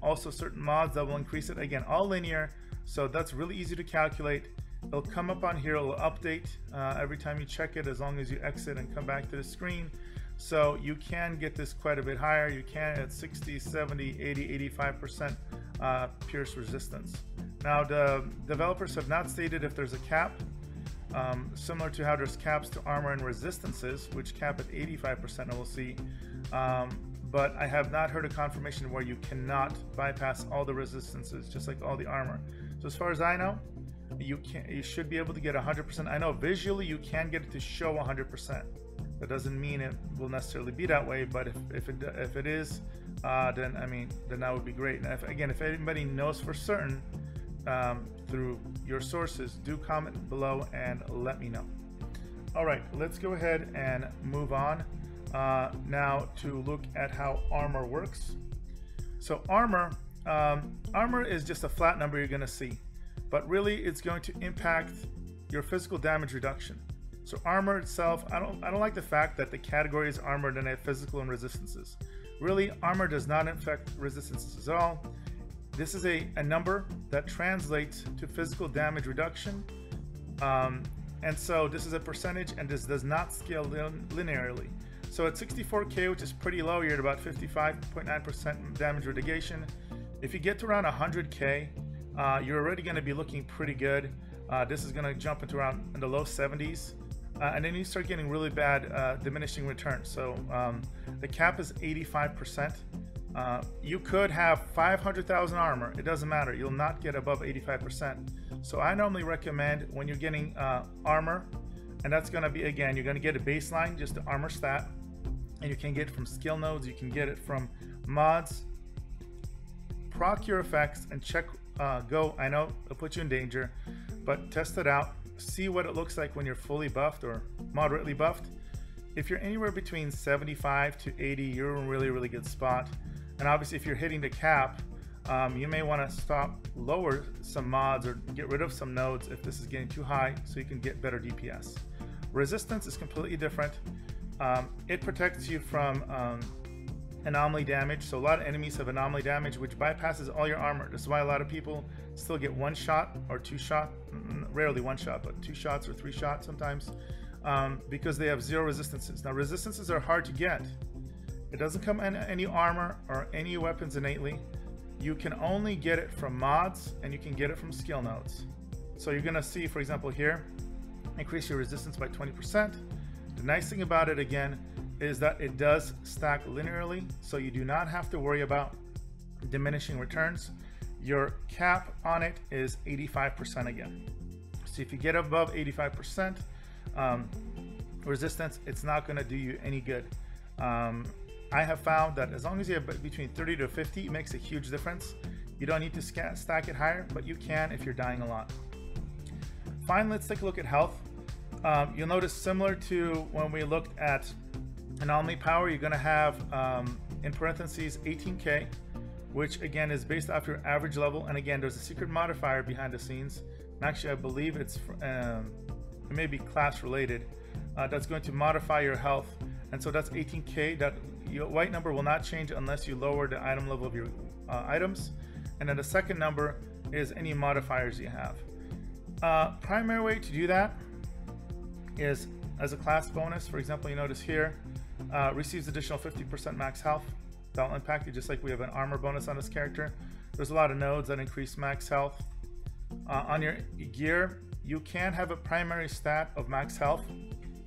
also certain mods that will increase it. Again, all linear, so that's really easy to calculate. It'll come up on here, it'll update every time you check it, as long as you exit and come back to the screen. So you can get this quite a bit higher. You can at 60, 70, 80, 85% pierce resistance. Now the developers have not stated if there's a cap, similar to how there's caps to armor and resistances, which cap at 85%, and we'll see. But I have not heard a confirmation where you cannot bypass all the resistances, just like all the armor. So as far as I know, you should be able to get 100%. I know visually you can get it to show 100%. That doesn't mean it will necessarily be that way, but if it is, then that would be great. And if anybody knows for certain through your sources, do comment below and let me know. All right, let's go ahead and move on now to look at how armor works. So armor is just a flat number you're going to see, but really it's going to impact your physical damage reduction. So armor itself, I don't like the fact that the category is armor, then I have physical and resistances. Really, armor does not affect resistances at all. This is a number that translates to physical damage reduction. And so this is a percentage, and this does not scale linearly. So at 64K, which is pretty low, you're at about 55.9% damage mitigation. If you get to around 100K, you're already going to be looking pretty good. This is going to jump into around in the low 70s. And then you start getting really bad diminishing returns. So the cap is 85%. You could have 500,000 armor. It doesn't matter. You'll not get above 85%. So I normally recommend when you're getting armor, and that's going to be, again, you're going to get a baseline, just the armor stat. And you can get it from skill nodes. You can get it from mods. Proc your effects and check go. I know it'll put you in danger, but test it out. See what it looks like when you're fully buffed or moderately buffed. If you're anywhere between 75 to 80, you're in a really good spot. And obviously if you're hitting the cap, you may want to lower some mods or get rid of some nodes if this is getting too high, so you can get better DPS. Resistance is completely different. It protects you from anomaly damage. So a lot of enemies have anomaly damage, which bypasses all your armor. This is why a lot of people still get one shot or two shot, rarely one shot, but 2 shots or 3 shots sometimes, because they have 0 resistances. Now resistances are hard to get. It doesn't come in any armor or any weapons innately. You can only get it from mods, and you can get it from skill nodes. So you're gonna see, for example here, increase your resistance by 20%. The nice thing about it, again, is that it does stack linearly, so you do not have to worry about diminishing returns. Your cap on it is 85% again. So if you get above 85% resistance, it's not going to do you any good. I have found that as long as you have between 30 to 50, it makes a huge difference. You don't need to stack it higher, but you can if you're dying a lot. Finally, let's take a look at health. You'll notice, similar to when we looked at Anomaly power, you're going to have in parentheses 18K, which again is based off your average level. And again, there's a secret modifier behind the scenes. And actually, I believe it may be class related. That's going to modify your health. And so that's 18K. That your white number will not change unless you lower the item level of your items. And then the second number is any modifiers you have. Primary way to do that is as a class bonus. For example, you notice here, receives additional 50% max health. That'll impact you just like we have an armor bonus on this character. There's a lot of nodes that increase max health. On your gear, you can have a primary stat of max health.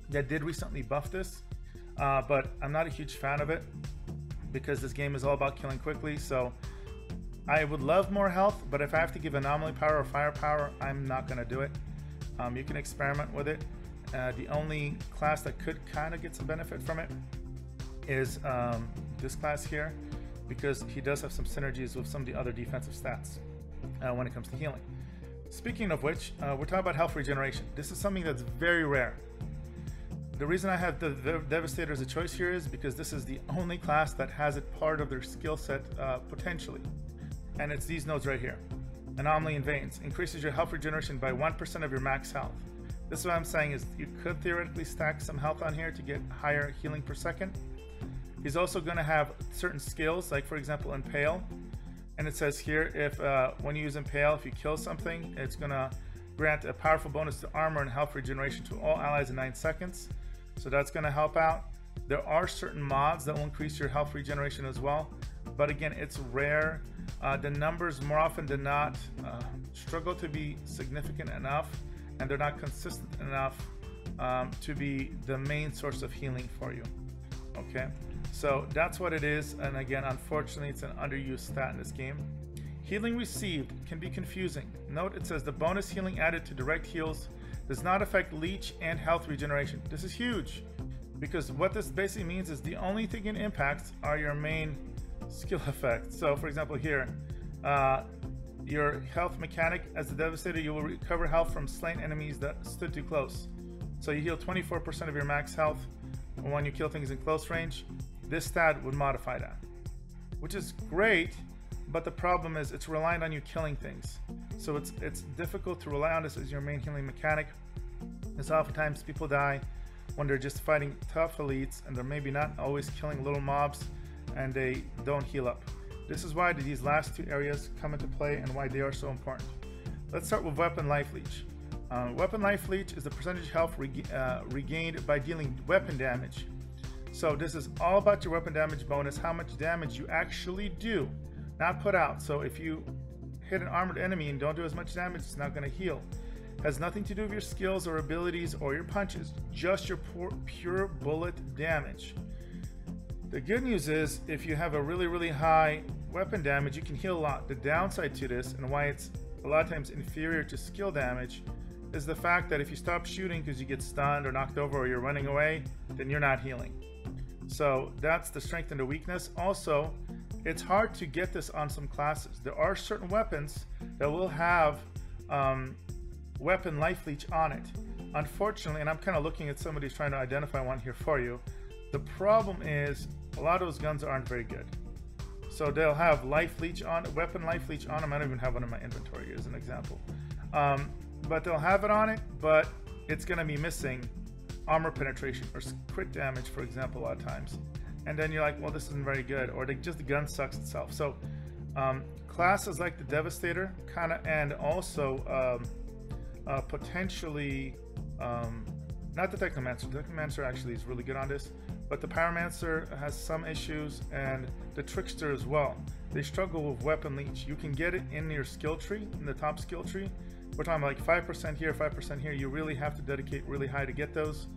That did recently buff this, but I'm not a huge fan of it because this game is all about killing quickly. So I would love more health, but if I have to give anomaly power or firepower, I'm not going to do it. You can experiment with it. The only class that could kind of get some benefit from it is this class here, because he does have some synergies with some of the other defensive stats when it comes to healing. Speaking of which, we're talking about health regeneration. This is something that's very rare. The reason I have the Devastator as a choice here is because this is the only class that has it part of their skill set potentially. And it's these nodes right here. Anomaly and Veins increases your health regeneration by 1% of your max health. This is what I'm saying is you could theoretically stack some health on here to get higher healing per second. He's also going to have certain skills, like for example Impale, and it says here if when you use Impale, if you kill something, it's going to grant a powerful bonus to armor and health regeneration to all allies in 9 seconds. So that's going to help out. There are certain mods that will increase your health regeneration as well, but again, it's rare. The numbers more often than not struggle to be significant enough, and they're not consistent enough to be the main source of healing for you. Okay, so that's what it is, and again, unfortunately, it's an underused stat in this game. Healing received can be confusing. Note it says the bonus healing added to direct heals does not affect leech and health regeneration. This is huge, because what this basically means is the only thing it impacts are your main skill effects. So for example here, your health mechanic, as the Devastator, you will recover health from slain enemies that stood too close. So you heal 24% of your max health when you kill things in close range. This stat would modify that, which is great, but the problem is it's reliant on you killing things. So it's difficult to rely on this as your main healing mechanic, because oftentimes people die when they're just fighting tough elites and they're maybe not always killing little mobs and they don't heal up. This is why these last two areas come into play and why they are so important. Let's start with Weapon Life Leech. Weapon Life Leech is the percentage health regained by dealing weapon damage. So this is all about your weapon damage bonus, how much damage you actually do, not put out. So if you hit an armored enemy and don't do as much damage, it's not going to heal. Has nothing to do with your skills or abilities or your punches, just your pure bullet damage. The good news is if you have a really high weapon damage, you can heal a lot. The downside to this, and why it's a lot of times inferior to skill damage, is the fact that if you stop shooting because you get stunned or knocked over or you're running away, then you're not healing. So that's the strength and the weakness. Also, it's hard to get this on some classes. There are certain weapons that will have Weapon Life Leech on it. Unfortunately, and I'm kind of looking at somebody's trying to identify one here for you, the problem is a lot of those guns aren't very good. So they'll have Life Leech on, Weapon Life Leech on them. I don't even have one in my inventory as an example. But they'll have it on it, but it's going to be missing armor penetration or crit damage, for example, a lot of times. And then you're like, well, this isn't very good, or just the gun sucks itself. So classes like the Devastator kind of, and also potentially, not the Technomancer. The Technomancer actually is really good on this, but the Pyromancer has some issues, and the Trickster as well. They struggle with Weapon Leech. You can get it in your skill tree, in the top skill tree. We're talking like 5% here, 5% here. You really have to dedicate really high to get those.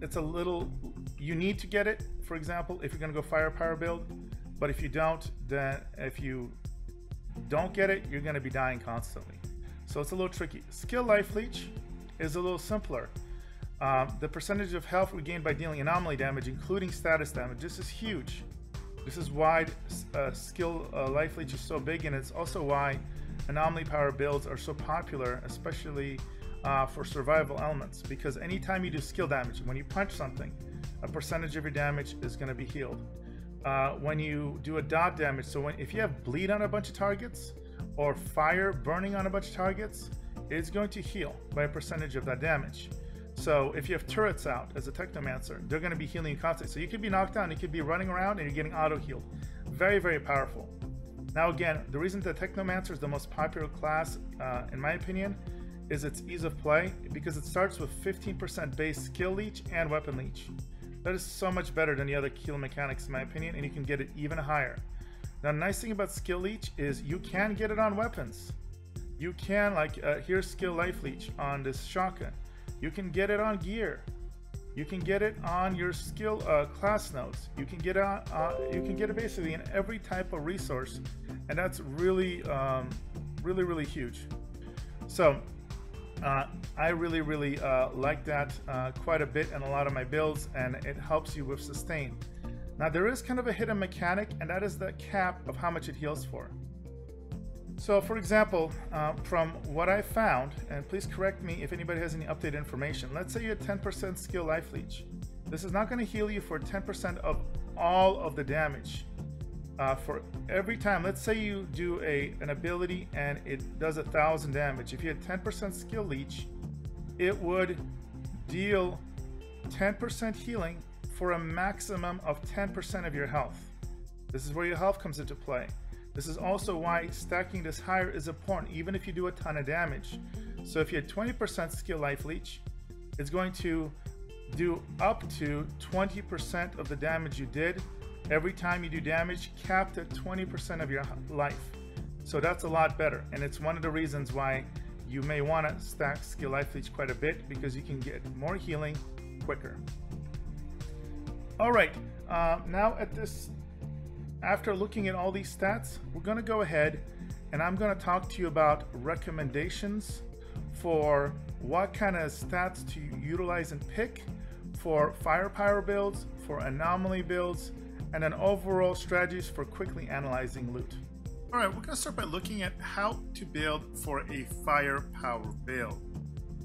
It's a little, you need to get it, for example, if you're going to go Firepower build, but if you don't, then if you don't get it, you're going to be dying constantly. So it's a little tricky. Skill Life Leech is a little simpler. The percentage of health regained by dealing anomaly damage, including status damage, this is huge. This is why Skill Life Leech is so big, and it's also why anomaly power builds are so popular, especially for survival elements, because anytime you do skill damage, when you punch something, a percentage of your damage is going to be healed. When you do a dot damage, so if you have bleed on a bunch of targets or fire burning on a bunch of targets, it's going to heal by a percentage of that damage. So if you have turrets out as a Technomancer, they're going to be healing you constantly. So you could be knocked down, you could be running around, and you're getting auto healed. Very powerful. Now again, the reason that Technomancer is the most popular class, in my opinion, is its ease of play, because it starts with 15% base skill leech and weapon leech. That is so much better than the other kill mechanics, in my opinion, and you can get it even higher. Now, the nice thing about skill leech is you can get it on weapons. You can, like, here's skill life leech on this shotgun. You can get it on gear. You can get it on your skill class nodes. You can get it basically in every type of resource, and that's really huge. So I really like that quite a bit in a lot of my builds, and it helps you with sustain. Now there is kind of a hidden mechanic, and that is the cap of how much it heals for. So for example, from what I found, and please correct me if anybody has any updated information, let's say you had 10% skill life leech. This is not going to heal you for 10% of all of the damage. For every time, let's say you do an ability and it does 1,000 damage. If you had 10% skill leech, it would deal 10% healing for a maximum of 10% of your health. This is where your health comes into play. This is also why stacking this higher is important, even if you do a ton of damage. So if you had 20% skill life leech, it's going to do up to 20% of the damage you did. Every time you do damage, capped at 20% of your life. So that's a lot better, and it's one of the reasons why you may want to stack skill life leech quite a bit, because you can get more healing quicker. All right, now after looking at all these stats, we're going to go ahead and I'm going to talk to you about recommendations for what kind of stats to utilize and pick for firepower builds, for anomaly builds, and then overall strategies for quickly analyzing loot. All right, we're going to start by looking at how to build for a firepower build.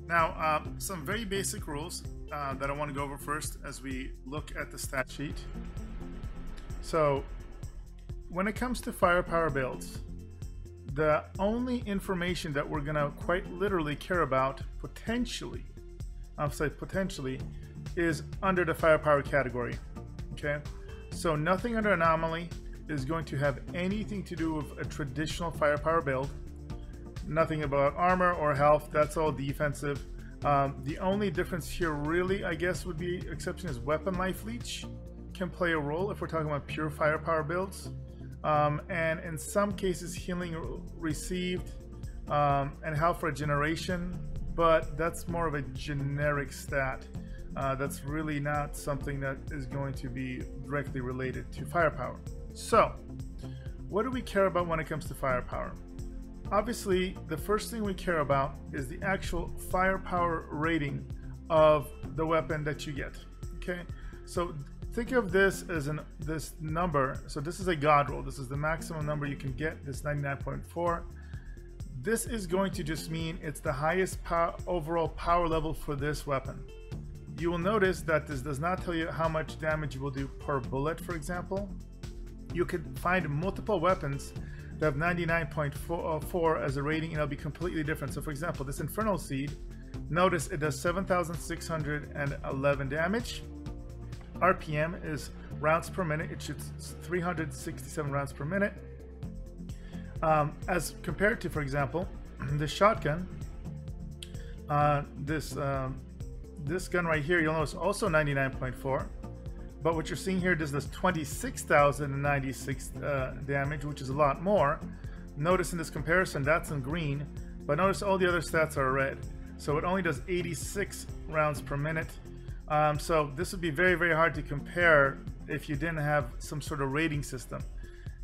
Now, some very basic rules that I want to go over first as we look at the stat sheet. So, when it comes to firepower builds, the only information that we're going to quite literally care about potentially, I'll say potentially, is under the firepower category. Okay, so nothing under anomaly is going to have anything to do with a traditional firepower build. Nothing about armor or health, that's all defensive. The only difference here really, I guess, would be exception is weapon life leech can play a role if we're talking about pure firepower builds. And in some cases healing received and health regeneration, but that's more of a generic stat. That's really not something that is going to be directly related to firepower. So, what do we care about when it comes to firepower? Obviously, the first thing we care about is the actual firepower rating of the weapon that you get. Okay, so think of this as this number. So this is a god roll. This is the maximum number you can get, this 99.4. This is going to just mean it's the highest overall power level for this weapon. You will notice that this does not tell you how much damage you will do per bullet, for example. You could find multiple weapons that have 99.4 as a rating, and it'll be completely different. So for example, this Infernal Seed, notice it does 7,611 damage. RPM is rounds per minute. It shoots 367 rounds per minute. As compared to, for example, the shotgun, this gun right here, you'll notice also 99.4. But what you're seeing here, this does 26,096 damage, which is a lot more. Notice in this comparison, that's in green, but notice all the other stats are red. So it only does 86 rounds per minute. So this would be very, very hard to compare if you didn't have some sort of rating system.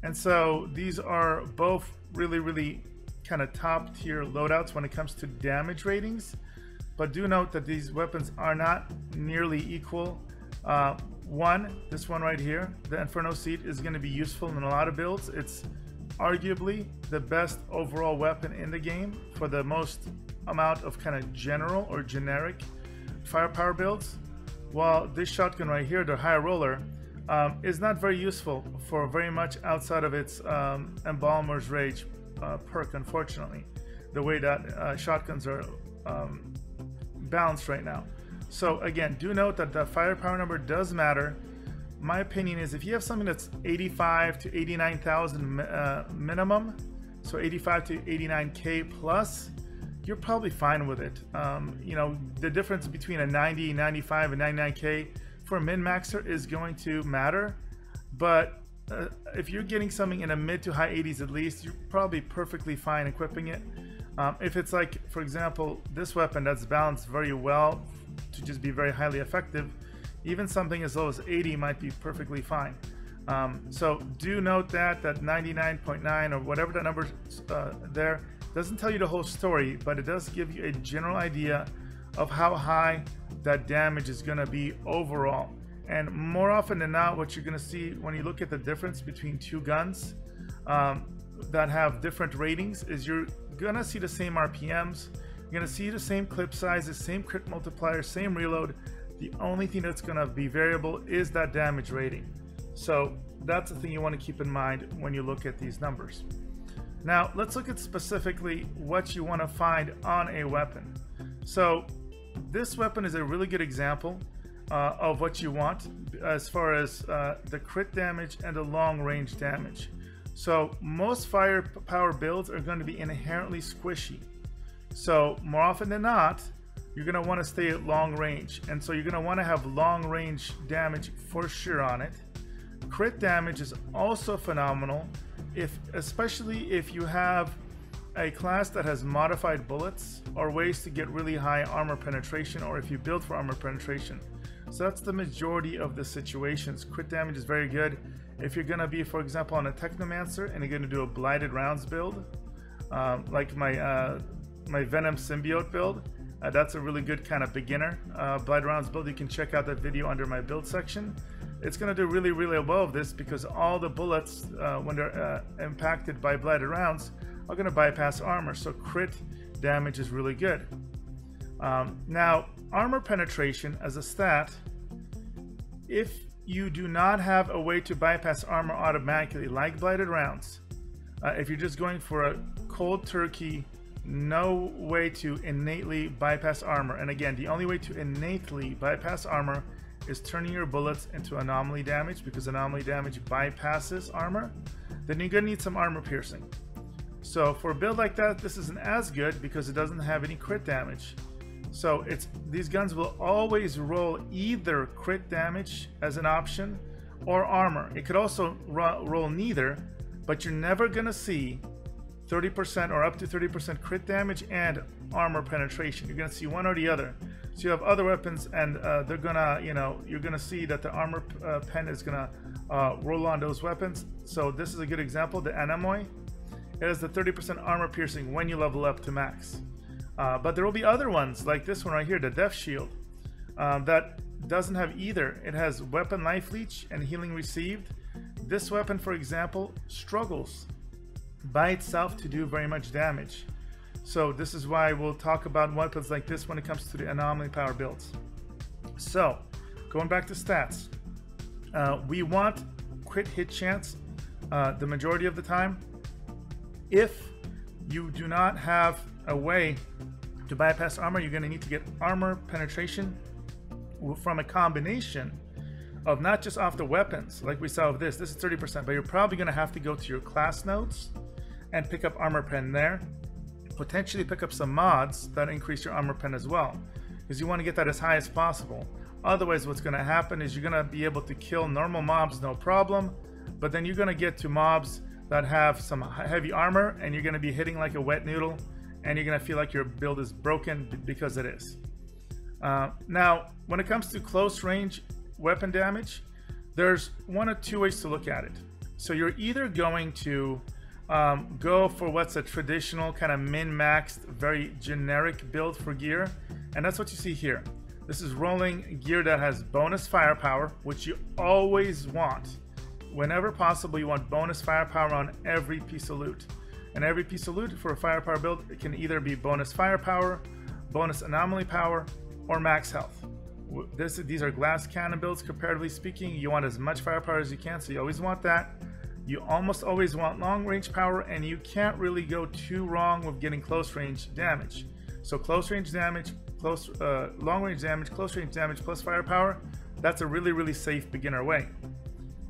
And so these are both really, really kind of top tier loadouts when it comes to damage ratings. But do note that these weapons are not nearly equal. This one right here, the Inferno Seed, is going to be useful in a lot of builds. It's arguably the best overall weapon in the game for the most amount of kind of general or generic firepower builds. While this shotgun right here, the higher roller, is not very useful for very much outside of its Embalmer's Rage perk, unfortunately, the way that shotguns are balanced right now. So again, do note that the firepower number does matter. My opinion is if you have something that's 85 to 89,000 minimum, so 85 to 89k plus, you're probably fine with it. You know, the difference between a 90, 95, and 99k for a min-maxer is going to matter, but if you're getting something in a mid to high 80s at least, you're probably perfectly fine equipping it. If it's like, for example, this weapon that's balanced very well to just be very highly effective, even something as low as 80 might be perfectly fine. So do note that 99.9 or whatever the number there doesn't tell you the whole story, but it does give you a general idea of how high that damage is going to be overall. And more often than not, what you're going to see when you look at the difference between two guns that have different ratings is you're going to see the same RPMs, you're going to see the same clip sizes, same crit multiplier, same reload. The only thing that's going to be variable is that damage rating. So that's the thing you want to keep in mind when you look at these numbers. Now let's look at specifically what you want to find on a weapon. So this weapon is a really good example of what you want as far as the crit damage and the long range damage. So most firepower builds are going to be inherently squishy. So more often than not, you're going to want to stay at long range. And so you're going to want to have long range damage for sure on it. Crit damage is also phenomenal, especially if you have a class that has modified bullets or ways to get really high armor penetration, or if you build for armor penetration. So that's the majority of the situations. Crit damage is very good. If you're going to be, for example, on a Technomancer and you're going to do a Blighted Rounds build, like my Venom Symbiote build, that's a really good kind of beginner Blighted Rounds build. You can check out that video under my build section. It's going to do really, really well with this because all the bullets, when they're impacted by Blighted Rounds, are going to bypass armor. So crit damage is really good. Now, armor penetration as a stat, if you do not have a way to bypass armor automatically, like Blighted Rounds, if you're just going for a cold turkey, no way to innately bypass armor, and again, the only way to innately bypass armor is turning your bullets into anomaly damage, because anomaly damage bypasses armor, then you're going to need some armor piercing. So for a build like that, this isn't as good because it doesn't have any crit damage. So these guns will always roll either crit damage as an option or armor. It could also roll neither, but you're never going to see 30% or up to 30% crit damage and armor penetration. You're going to see one or the other. So you have other weapons, and they're gonna, you're gonna see that the armor pen is gonna roll on those weapons. So this is a good example. The Anomaly, it has the 30% armor piercing when you level up to max. But there will be other ones like this one right here, the Death Shield, that doesn't have either. It has weapon life leech and healing received. This weapon, for example, struggles by itself to do very much damage. So this is why we'll talk about weapons like this when it comes to the Anomaly power builds. So going back to stats, we want crit hit chance the majority of the time. If you do not have a way to bypass armor, you're going to need to get armor penetration from a combination of not just off the weapons like we saw with this is 30%, but you're probably going to have to go to your class nodes and pick up armor pen there, potentially pick up some mods that increase your armor pen as well, because you want to get that as high as possible. Otherwise what's going to happen is you're going to be able to kill normal mobs no problem, but then you're going to get to mobs that have some heavy armor and you're going to be hitting like a wet noodle, and you're going to feel like your build is broken because it is. Now when it comes to close range weapon damage, there's one or two ways to look at it. So you're either going to go for what's a traditional kind of min-maxed, very generic build for gear, and that's what you see here. This is rolling gear that has bonus firepower, which you always want. Whenever possible, you want bonus firepower on every piece of loot. And every piece of loot for a firepower build, it can either be bonus firepower, bonus anomaly power, or max health. These are glass cannon builds, comparatively speaking. You want as much firepower as you can, so you always want that. You almost always want long range power, and you can't really go too wrong with getting close range damage. So close range damage, long range damage, close range damage plus firepower, that's a really, really safe beginner way.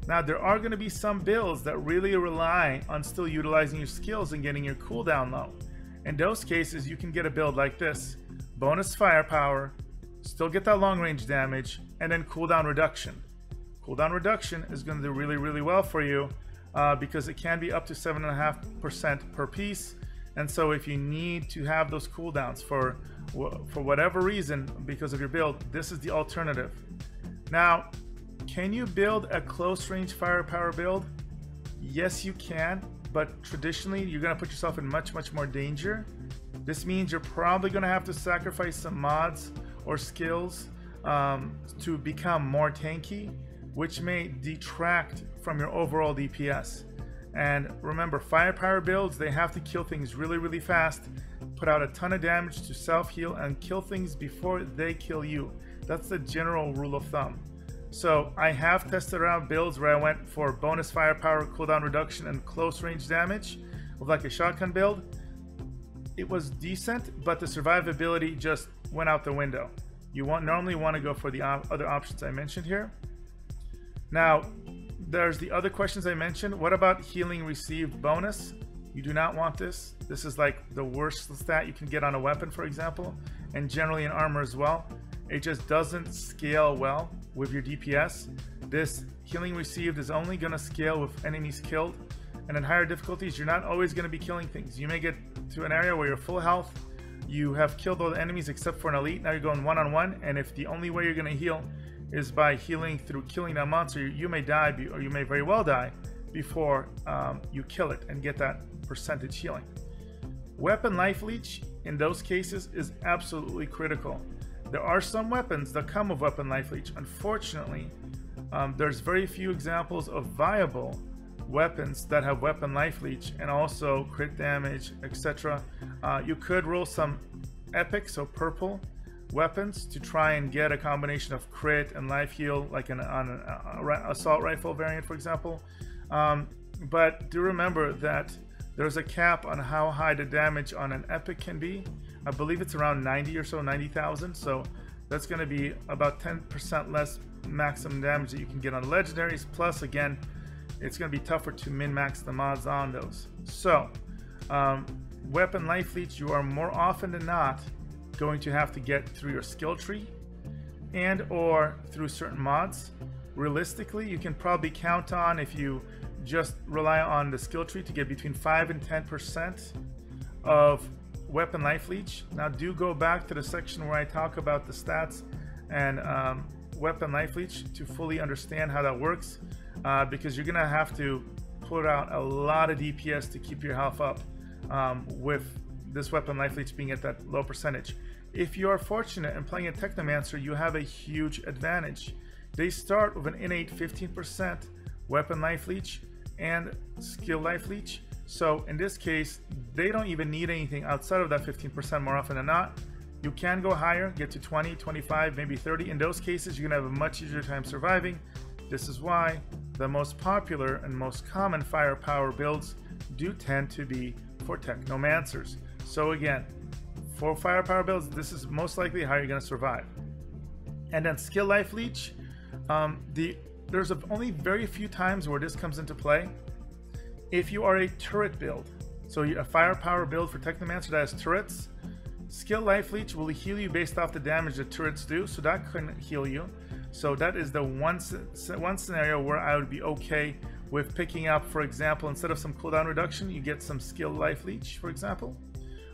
Now there are going to be some builds that really rely on still utilizing your skills and getting your cooldown low. In those cases, you can get a build like this: bonus firepower, still get that long range damage, and then cooldown reduction. Cooldown reduction is going to do really, really well for you because it can be up to 7.5% per piece. And so if you need to have those cooldowns for whatever reason because of your build, this is the alternative. Now, can you build a close range firepower build? Yes, you can, but traditionally you're going to put yourself in much, much more danger. This means you're probably going to have to sacrifice some mods or skills to become more tanky, which may detract from your overall DPS. And remember, firepower builds, they have to kill things really, really fast, put out a ton of damage to self-heal, and kill things before they kill you. That's the general rule of thumb. So I have tested around builds where I went for bonus firepower, cooldown reduction, and close range damage with like a shotgun build. It was decent, but the survivability just went out the window. you normally want to go for the other options I mentioned here. Now, there's the other questions I mentioned. What about healing received bonus? You do not want this. This is like the worst stat you can get on a weapon, for example, and generally in armor as well. It just doesn't scale well with your DPS. This healing received is only going to scale with enemies killed, and in higher difficulties you're not always going to be killing things. You may get to an area where you're full health, you have killed all the enemies except for an elite, now you're going one-on-one, and if the only way you're going to heal is by healing through killing that monster, you may die, or you may very well die before you kill it and get that percentage healing. Weapon life leech in those cases is absolutely critical. There are some weapons that come with weapon life leech. Unfortunately, there's very few examples of viable weapons that have weapon life leech and also crit damage, etc. You could roll some epic, so purple weapons, to try and get a combination of crit and life heal, like on an assault rifle variant, for example. But do remember that there's a cap on how high the damage on an epic can be. I believe it's around 90 or so, 90,000. So that's going to be about 10% less maximum damage that you can get on legendaries. Plus, again, it's going to be tougher to min-max the mods on those. So, weapon life leech, you are more often than not going to have to get through your skill tree and or through certain mods. Realistically, you can probably count on, if you just rely on the skill tree, to get between 5 and 10% of weapon life leech. Now do go back to the section where I talk about the stats and weapon life leech to fully understand how that works, because you're gonna have to put out a lot of DPS to keep your health up with this weapon life leech being at that low percentage. If you are fortunate in playing a Technomancer, you have a huge advantage. They start with an innate 15% weapon life leech and skill life leech. So in this case, they don't even need anything outside of that 15% more often than not. You can go higher, get to 20, 25, maybe 30. In those cases, you're gonna have a much easier time surviving. This is why the most popular and most common firepower builds do tend to be for Technomancers. So again, for firepower builds, this is most likely how you're gonna survive. And then skill life leech, there's only very few times where this comes into play. If you are a turret build, so a firepower build for Technomancer that has turrets, skill life leech will heal you based off the damage that turrets do, so that couldn't heal you. So that is the one scenario where I would be okay with picking up, for example, instead of some cooldown reduction, you get some skill life leech, for example.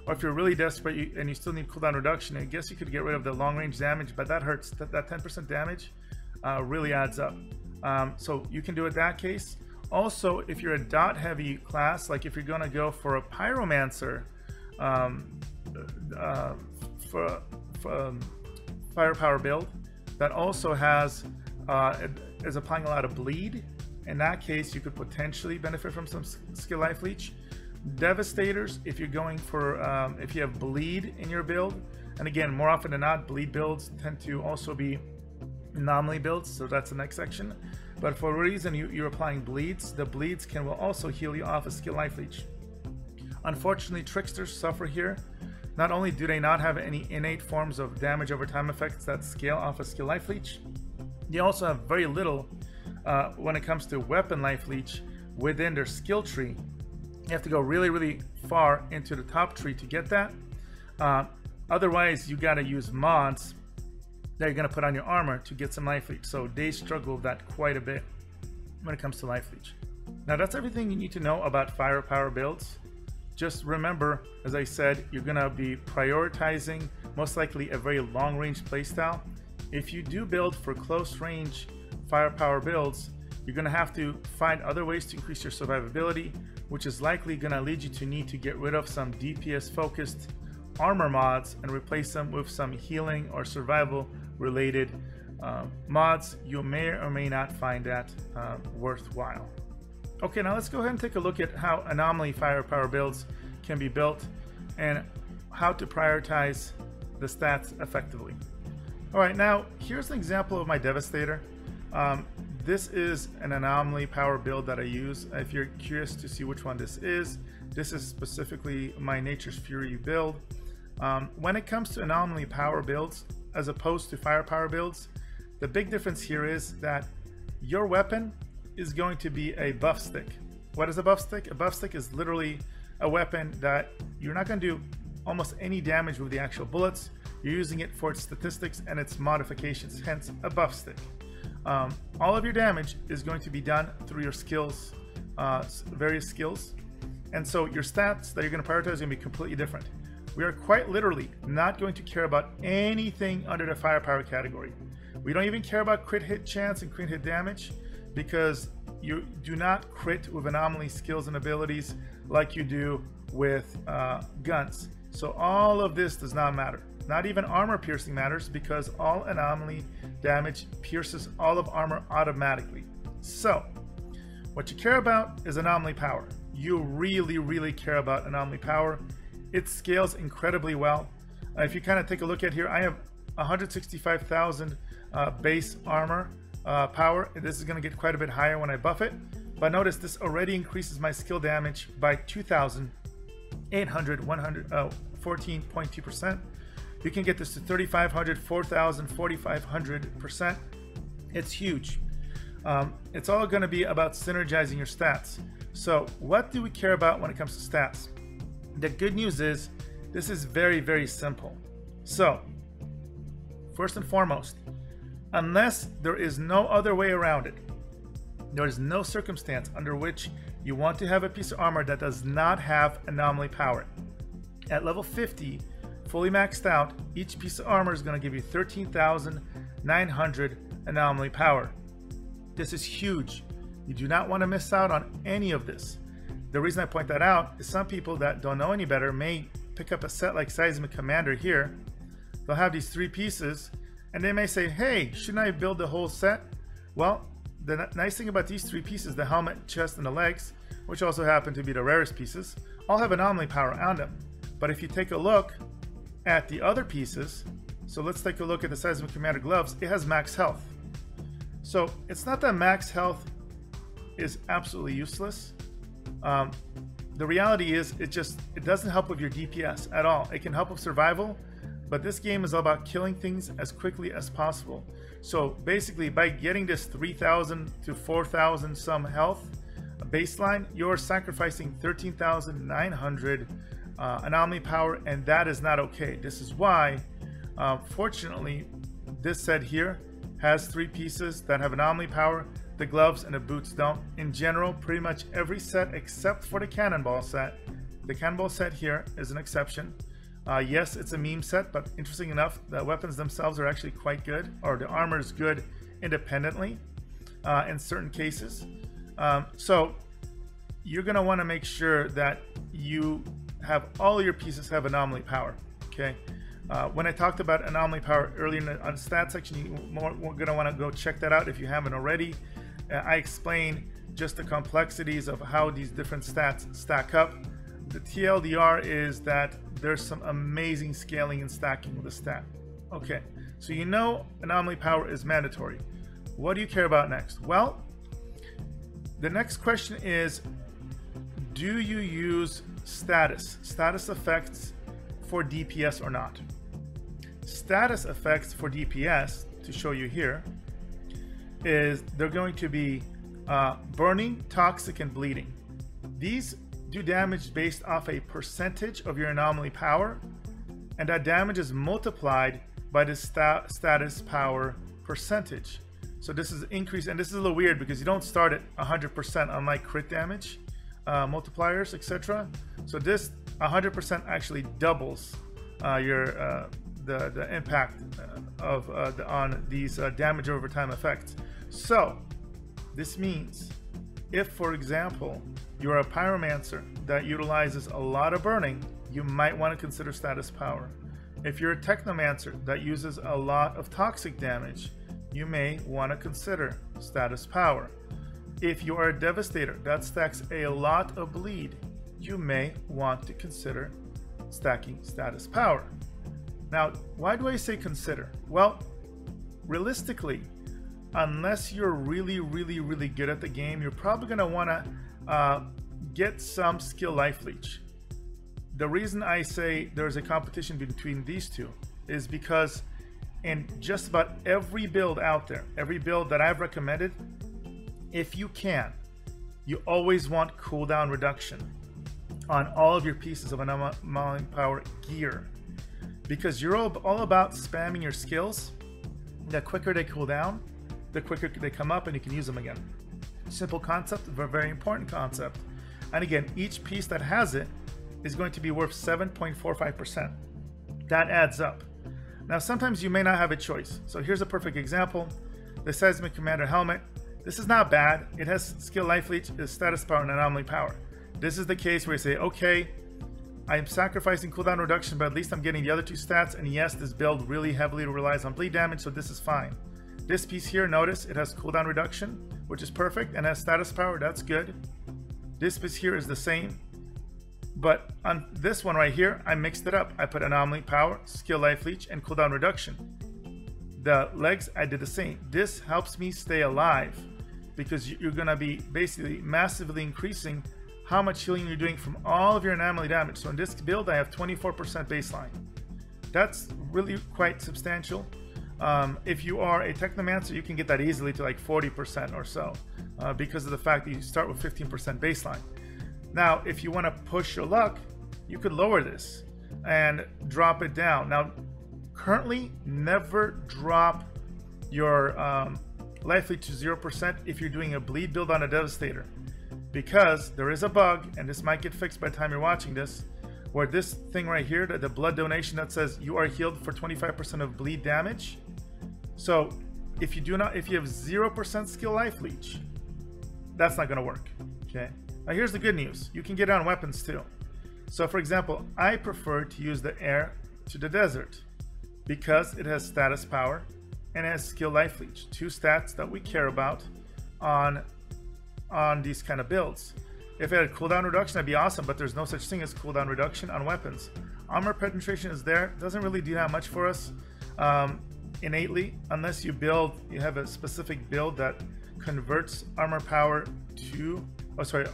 Or if you're really desperate and you still need cooldown reduction, I guess you could get rid of the long range damage, but that hurts. That 10% damage really adds up. So you can do it that case. Also, if you're a dot heavy class, like if you're going to go for a pyromancer firepower build that also is applying a lot of bleed, in that case you could potentially benefit from some skill life leech. Devastators, if you're going for if you have bleed in your build, and again, more often than not, bleed builds tend to also be anomaly builds, so that's the next section. But for a reason you're applying bleeds, the bleeds will also heal you off a skill life leech. Unfortunately, tricksters suffer here. Not only do they not have any innate forms of damage over time effects that scale off a skill life leech, they also have very little when it comes to weapon life leech within their skill tree. You have to go really, really far into the top tree to get that. Otherwise, you got to use mods that you're going to put on your armor to get some life leech. So they struggle with that quite a bit when it comes to life leech. Now that's everything you need to know about firepower builds. Just remember, as I said, you're going to be prioritizing most likely a very long range playstyle. If you do build for close range firepower builds, you're going to have to find other ways to increase your survivability, which is likely going to lead you to need to get rid of some DPS focused armor mods and replace them with some healing or survival related mods. You may or may not find that worthwhile. Okay, now let's go ahead and take a look at how Anomaly firepower builds can be built and how to prioritize the stats effectively. Alright, now here's an example of my Devastator. This is an Anomaly power build that I use. If you're curious to see which one this is specifically my Nature's Fury build. When it comes to Anomaly power builds, as opposed to firepower builds. The big difference here is that your weapon is going to be a buff stick. What is a buff stick? A buff stick is literally a weapon that you're not going to do almost any damage with the actual bullets. You're using it for its statistics and its modifications, hence a buff stick. All of your damage is going to be done through your skills, various skills. And so your stats that you're going to prioritize are going to be completely different. We are quite literally not going to care about anything under the firepower category. We don't even care about crit hit chance and crit hit damage, because you do not crit with anomaly skills and abilities like you do with guns. So all of this does not matter. Not even armor piercing matters, because all anomaly damage pierces all of armor automatically. So what you care about is anomaly power. You really care about anomaly power. It scales incredibly well. If you kind of take a look at here, I have 165,000 base armor power. This is going to get quite a bit higher when I buff it, but notice this already increases my skill damage by 14.2%. You can get this to 3,500, 4,000, 4,500%. It's huge. It's all going to be about synergizing your stats. So what do we care about when it comes to stats? The good news is this is very simple. So first and foremost, unless there is no other way around it, there is no circumstance under which you want to have a piece of armor that does not have anomaly power. At level 50, fully maxed out, each piece of armor is going to give you 13,900 anomaly power. This is huge. You do not want to miss out on any of this. The reason I point that out is some people that don't know any better may pick up a set like Seismic Commander here. They'll have these 3 pieces and they may say, hey, shouldn't I build the whole set? Well, the nice thing about these 3 pieces, the helmet, chest, and the legs, which also happen to be the rarest pieces, all have anomaly power on them. But if you take a look at the other pieces, so let's take a look at the Seismic Commander gloves, it has max health. So it's not that max health is absolutely useless. The reality is it doesn't help with your DPS at all. It can help with survival, but this game is all about killing things as quickly as possible. So basically, by getting this 3,000 to 4,000 some health baseline, you're sacrificing 13,900 anomaly power, and that is not okay. This is why, fortunately, this set here has 3 pieces that have anomaly power. The gloves and the boots don't. In general, pretty much every set except for the cannonball set. The cannonball set here is an exception. Yes, it's a meme set, but interesting enough, the weapons themselves are actually quite good, or the armor is good independently in certain cases. So you're going to want to make sure that you have all your pieces have anomaly power. Okay. When I talked about anomaly power earlier in the stat section, we're going to want to go check that out if you haven't already. I explain just the complexities of how these different stats stack up. The TLDR is that there's some amazing scaling and stacking with the stat. Okay, so you know anomaly power is mandatory. What do you care about next? Well, the next question is, do you use status effects for DPS or not? Status effects for DPS, to show you here, is they're going to be burning, toxic, and bleeding. These do damage based off a percentage of your anomaly power, and that damage is multiplied by the status power percentage. So this is increased, and this is a little weird because you don't start at 100% unlike crit damage multipliers, etc. So this 100% actually doubles your the impact on these damage over time effects. So this means if, for example, you're a pyromancer that utilizes a lot of burning, you might want to consider status power. If you're a technomancer that uses a lot of toxic damage, you may want to consider status power. If you are a devastator that stacks a lot of bleed, you may want to consider stacking status power. Now, why do I say consider? Well, realistically, unless you're really good at the game, you're probably going to want to get some skill life leech. The reason I say there's a competition between these two is because in just about every build out there, every build that I've recommended, if you can, you always want cooldown reduction on all of your pieces of Anomaly Power gear, because you're all about spamming your skills. The quicker they cool down, the quicker they come up and you can use them again. Simple concept, but a very important concept. And again, each piece that has it is going to be worth 7.45%. That adds up. Now, sometimes you may not have a choice. So here's a perfect example. The Seismic Commander helmet. This is not bad. It has skill life leech, status power, and anomaly power. This is the case where you say, okay, I'm sacrificing cooldown reduction, but at least I'm getting the other two stats. And yes, this build really heavily relies on bleed damage, so this is fine. This piece here, notice it has cooldown reduction, which is perfect, and has status power. That's good. This piece here is the same. But on this one right here, I mixed it up. I put anomaly power, skill life leech, and cooldown reduction. The legs, I did the same. This helps me stay alive because you're going to be basically massively increasing how much healing you're doing from all of your anomaly damage. So in this build, I have 24% baseline. That's really quite substantial. If you are a Technomancer, you can get that easily to like 40% or so because of the fact that you start with 15% baseline. Now, if you want to push your luck, you could lower this and drop it down. Now, currently, never drop your life lead to 0% if you're doing a bleed build on a Devastator, because there is a bug, and this might get fixed by the time you're watching this, where this thing right here, the blood donation that says you are healed for 25% of bleed damage. So if you have 0% skill life leech, that's not going to work. Okay. Now here's the good news. You can get it on weapons too. So for example, I prefer to use the Air to the Desert because it has status power and it has skill life leech, two stats that we care about on these kind of builds. If it had cooldown reduction, that'd be awesome, but there's no such thing as cooldown reduction on weapons. Armor penetration is there, doesn't really do that much for us innately, unless you have a specific build that converts armor power to,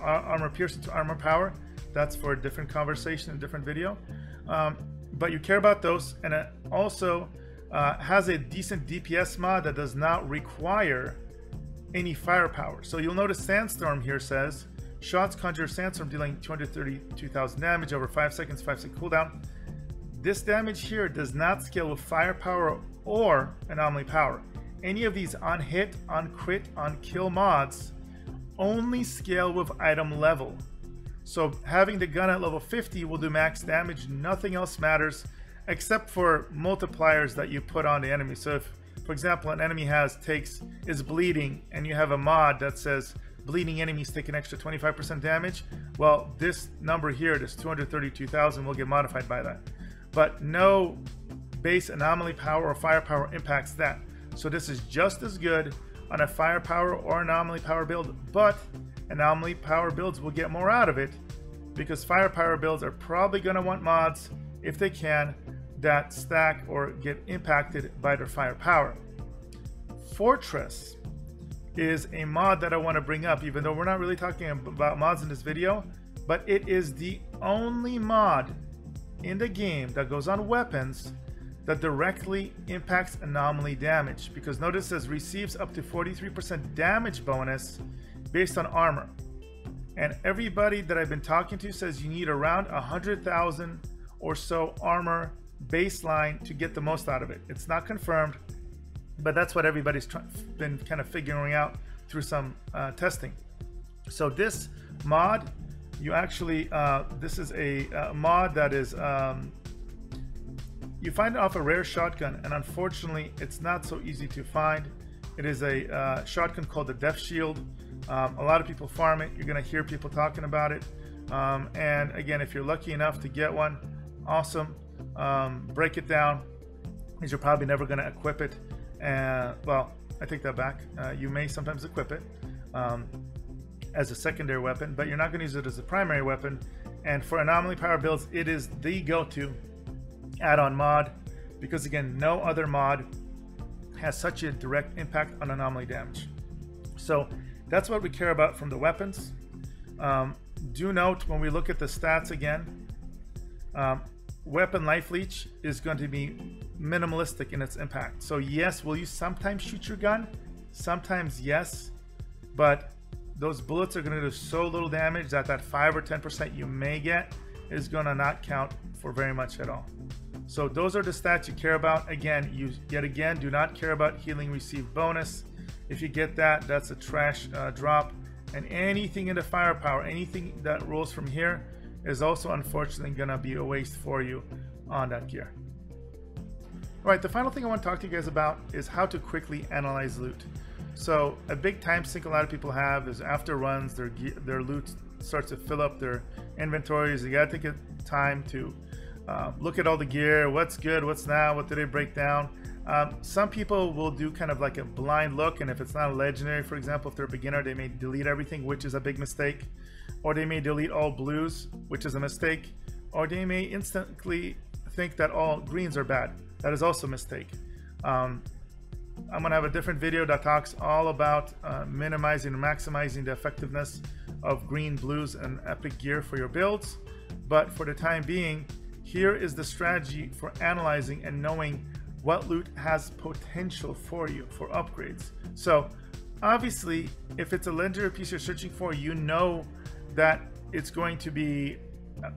armor piercing to armor power. That's for a different conversation, a different video. But you care about those, and it also has a decent DPS mod that does not require any firepower. So you'll notice Sandstorm here says, shots conjure Sandstorm dealing 232,000 damage over 5 seconds, 5-second cooldown. This damage here does not scale with firepower or anomaly power. Any of these on hit, on crit, on kill mods only scale with item level. So having the gun at level 50 will do max damage. Nothing else matters except for multipliers that you put on the enemy. So if, for example, an enemy is bleeding and you have a mod that says bleeding enemies take an extra 25% damage, well, this number here, this 232,000, will get modified by that. But no base anomaly power or firepower impacts that. So this is just as good on a firepower or anomaly power build, but anomaly power builds will get more out of it because firepower builds are probably going to want mods, if they can, that stack or get impacted by their firepower. Fortress is a mod that I want to bring up, even though we're not really talking about mods in this video, but it is the only mod in the game that goes on weapons that directly impacts anomaly damage, because notice it says receives up to 43% damage bonus based on armor, and everybody that I've been talking to says you need around 100,000 or so armor baseline to get the most out of it. It's not confirmed, but that's what everybody's been kind of figuring out through some testing. So this mod, you actually this is a mod that is you find it off a rare shotgun, and unfortunately it's not so easy to find. It is a shotgun called the Death Shield. A lot of people farm it. You're going to hear people talking about it, and again, if you're lucky enough to get one, awesome. Break it down, because you're probably never going to equip it. Well, I take that back. You may sometimes equip it as a secondary weapon, but you're not going to use it as a primary weapon. And for anomaly power builds, it is the go-to add-on mod, because again, no other mod has such a direct impact on anomaly damage. So that's what we care about from the weapons. Do note, when we look at the stats again, weapon life leech is going to be minimalistic in its impact. So yes, will you sometimes shoot your gun? Sometimes yes, but those bullets are going to do so little damage that that 5 or 10% you may get is going to not count for very much at all. So those are the stats you care about. Again, you yet again do not care about healing received bonus. If you get that, that's a trash drop. And anything in the firepower, anything that rolls from here is also unfortunately going to be a waste for you on that gear. All right, the final thing I want to talk to you guys about is how to quickly analyze loot. So a big time sink a lot of people have is after runs, their loot starts to fill up their inventories. You got to take a time to look at all the gear, what's good, what's not, what did they break down. Some people will do kind of like a blind look, and if it's not a legendary, for example, if they're a beginner, they may delete everything, which is a big mistake. Or they may delete all blues, which is a mistake. Or they may instantly think that all greens are bad. That is also a mistake. I'm going to have a different video that talks all about minimizing and maximizing the effectiveness of green, blues, and epic gear for your builds. But for the time being, here is the strategy for analyzing and knowing what loot has potential for you for upgrades. So obviously, if it's a legendary piece you're searching for, you know that it's going to be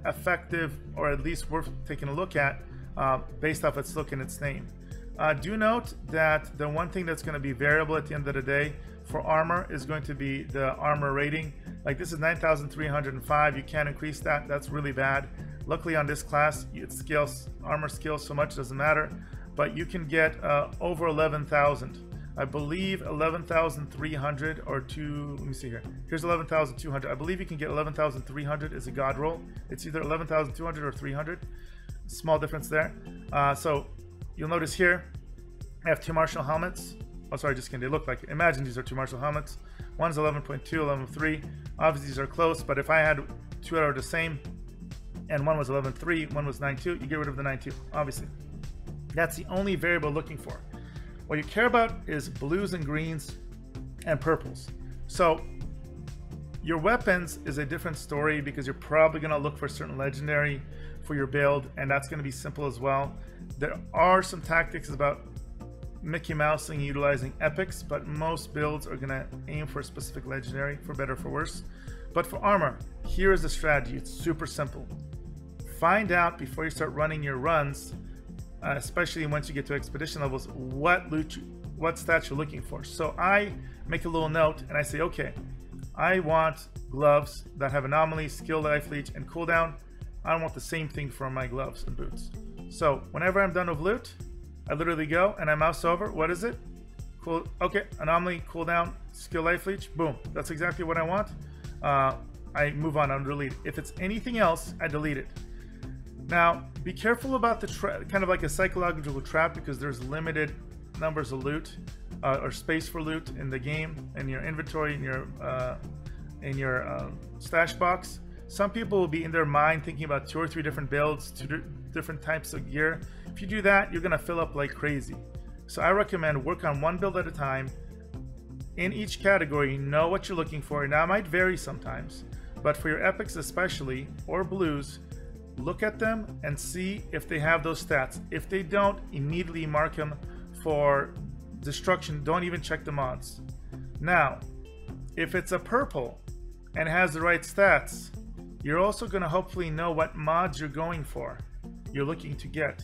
effective or at least worth taking a look at based off its look and its name. Do note that the one thing that's going to be variable at the end of the day for armor is going to be the armor rating. Like this is 9,305. You can't increase that. That's really bad. Luckily on this class, it scales armor scales so much it doesn't matter. But you can get over 11,000. I believe 11,300 or two. Let me see here. Here's 11,200. I believe you can get 11,300 as a god roll. It's either 11,200 or 300. Small difference there. So you'll notice here I have two martial helmets. Oh, sorry, just kidding. They look like, imagine these are two martial helmets. One's 11.2, 11.3. Obviously these are close, but if I had two that are the same and one was 11.3, one was 9.2, you get rid of the 9.2, obviously. That's the only variable looking for. What you care about is blues and greens and purples. So your weapons is a different story because you're probably going to look for a certain legendary for your build, and that's going to be simple as well. There are some tactics about Mickey Mousing utilizing epics, but most builds are going to aim for a specific legendary, for better or for worse. But for armor, here is the strategy. It's super simple. Find out before you start running your runs, especially once you get to expedition levels, what stats you're looking for. So I make a little note and I say, okay, I want gloves that have anomaly, skill, life leech, and cooldown. I want the same thing for my gloves and boots. So whenever I'm done with loot, I literally go and I mouse over. What is it? Cool. Okay, anomaly, cooldown, skill, life leech. Boom. That's exactly what I want. I move on and delete it. If it's anything else, I delete it. Now, be careful about the kind of like a psychological trap, because there's limited numbers of loot or space for loot in the game, in your inventory, in your stash box. Some people will be in their mind thinking about 2 or 3 different builds, 2 different types of gear. If you do that, you're gonna fill up like crazy. So I recommend work on one build at a time. In each category, know what you're looking for. Now it might vary sometimes, but for your epics especially, or blues, look at them and see if they have those stats. If they don't, immediately mark them for destruction. Don't even check the mods. Now, if it's a purple and has the right stats, you're also going to hopefully know what mods you're going for, you're looking to get.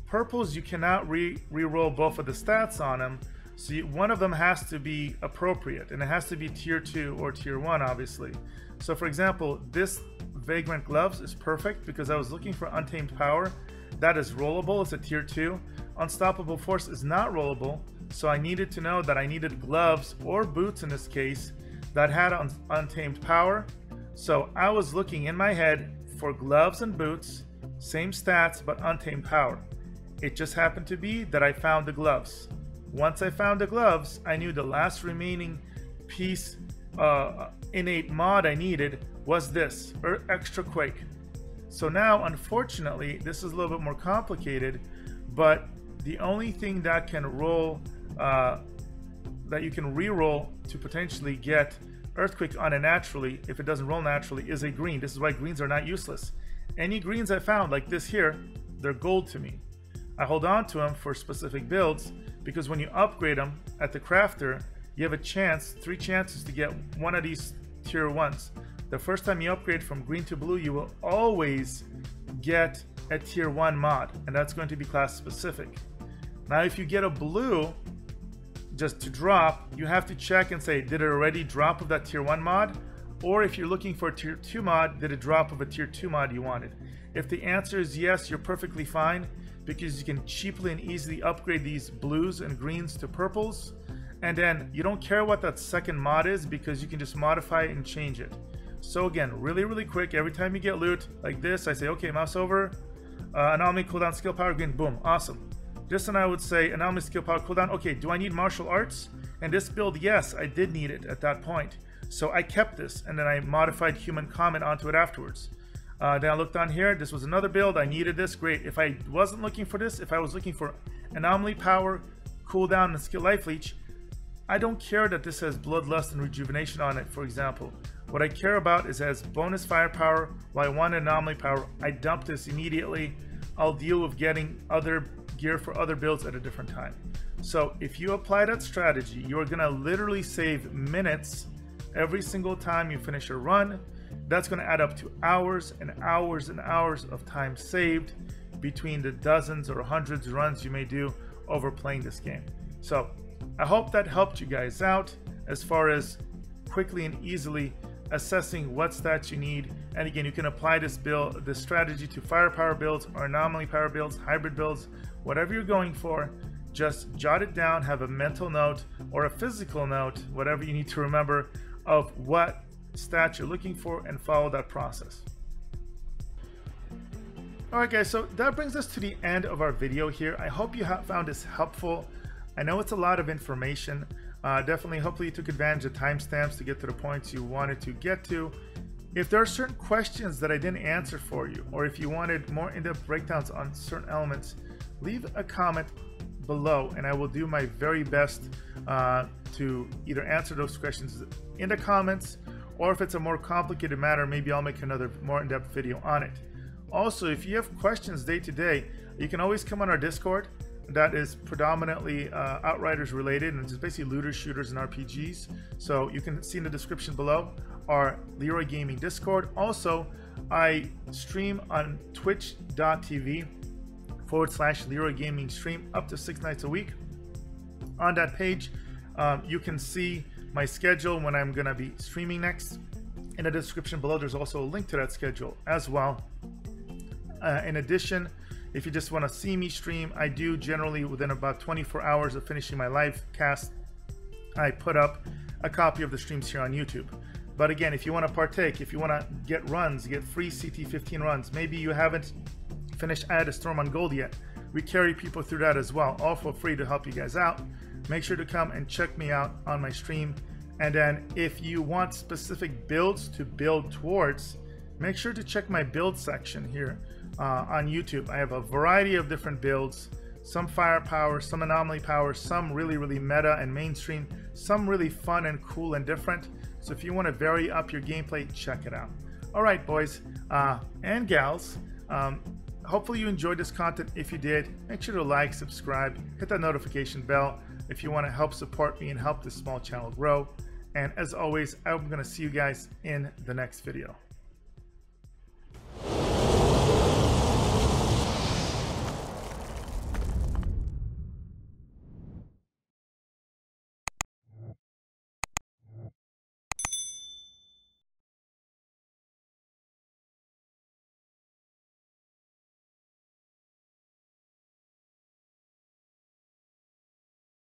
Purples, you cannot re-roll both of the stats on them, so one of them has to be appropriate, and it has to be tier 2 or tier 1, obviously. So for example, this Vagrant Gloves is perfect because I was looking for Untamed Power. That is rollable, it's a tier 2. Unstoppable Force is not rollable, so I needed to know that I needed gloves, or boots in this case, that had Untamed Power. So I was looking in my head for gloves and boots, same stats, but Untamed Power. It just happened to be that I found the gloves. Once I found the gloves, I knew the last remaining piece, innate mod I needed was this, or Extra Quake. So now, unfortunately, this is a little bit more complicated, but the only thing that can roll, that you can re-roll to potentially get Earthquake on it naturally, if it doesn't roll naturally, is a green. This is why greens are not useless. Any greens I found, like this here, they're gold to me. I hold on to them for specific builds because when you upgrade them at the crafter, you have a chance, 3 chances to get one of these tier 1s. The first time you upgrade from green to blue, you will always get a tier 1 mod, and that's going to be class specific. Now if you get a blue just to drop, you have to check and say, did it already drop of that tier 1 mod? Or if you're looking for a tier 2 mod, did it drop of a tier 2 mod you wanted? If the answer is yes, you're perfectly fine, because you can cheaply and easily upgrade these blues and greens to purples. And then you don't care what that second mod is because you can just modify it and change it. So again, really quick, every time you get loot like this, I say, okay, mouse over, anomaly cooldown skill power green, boom, awesome. This one I would say anomaly skill power cooldown, okay, do I need martial arts? And this build, yes, I did need it at that point. So I kept this and then I modified human comment onto it afterwards. Then I looked on here, this was another build, I needed this, great. If I wasn't looking for this, if I was looking for anomaly power, cooldown, and skill life leech, I don't care that this has bloodlust and rejuvenation on it, for example. What I care about is as bonus firepower, while I want anomaly power, I dump this immediately. I'll deal with getting other gear for other builds at a different time. So if you apply that strategy, you're gonna literally save minutes every single time you finish a run. That's going to add up to hours and hours and hours of time saved between the dozens or hundreds of runs you may do over playing this game. So I hope that helped you guys out as far as quickly and easily assessing what stats you need. And again, you can apply this strategy to firepower builds or anomaly power builds, hybrid builds, whatever you're going for. Just jot it down, have a mental note or a physical note, whatever you need to remember, of what stats you're looking for, and follow that process. Alright guys, so that brings us to the end of our video here. I hope you found this helpful. I know it's a lot of information. Definitely, hopefully you took advantage of timestamps to get to the points you wanted to get to. If there are certain questions that I didn't answer for you, or if you wanted more in-depth breakdowns on certain elements, leave a comment below and I will do my very best to either answer those questions in the comments, or if it's a more complicated matter, maybe I'll make another more in-depth video on it. Also, if you have questions day to day, you can always come on our Discord. That is predominantly Outriders related, and it's basically looters, shooters, and RPGs. So you can see in the description below our Leeroy Gaming Discord. Also, I stream on twitch.tv/Leeroy Gaming stream up to 6 nights a week. On that page, you can see my schedule when I'm going to be streaming next. In the description below, there's also a link to that schedule as well. In addition, if you just want to see me stream, I do generally within about 24 hours of finishing my live cast, I put up a copy of the streams here on YouTube. But again, if you want to partake, if you want to get runs, get free CT15 runs, maybe you haven't finished Add a Storm on Gold yet, we carry people through that as well, all for free to help you guys out. Make sure to come and check me out on my stream. And then if you want specific builds to build towards, make sure to check my build section here on YouTube. I have a variety of different builds, some firepower, some anomaly power, some really meta and mainstream, some really fun and cool and different. So if you want to vary up your gameplay, check it out. All right, boys and gals, hopefully you enjoyed this content. If you did, make sure to like, subscribe, hit that notification bell if you want to help support me and help this small channel grow. And as always, I'm going to see you guys in the next video.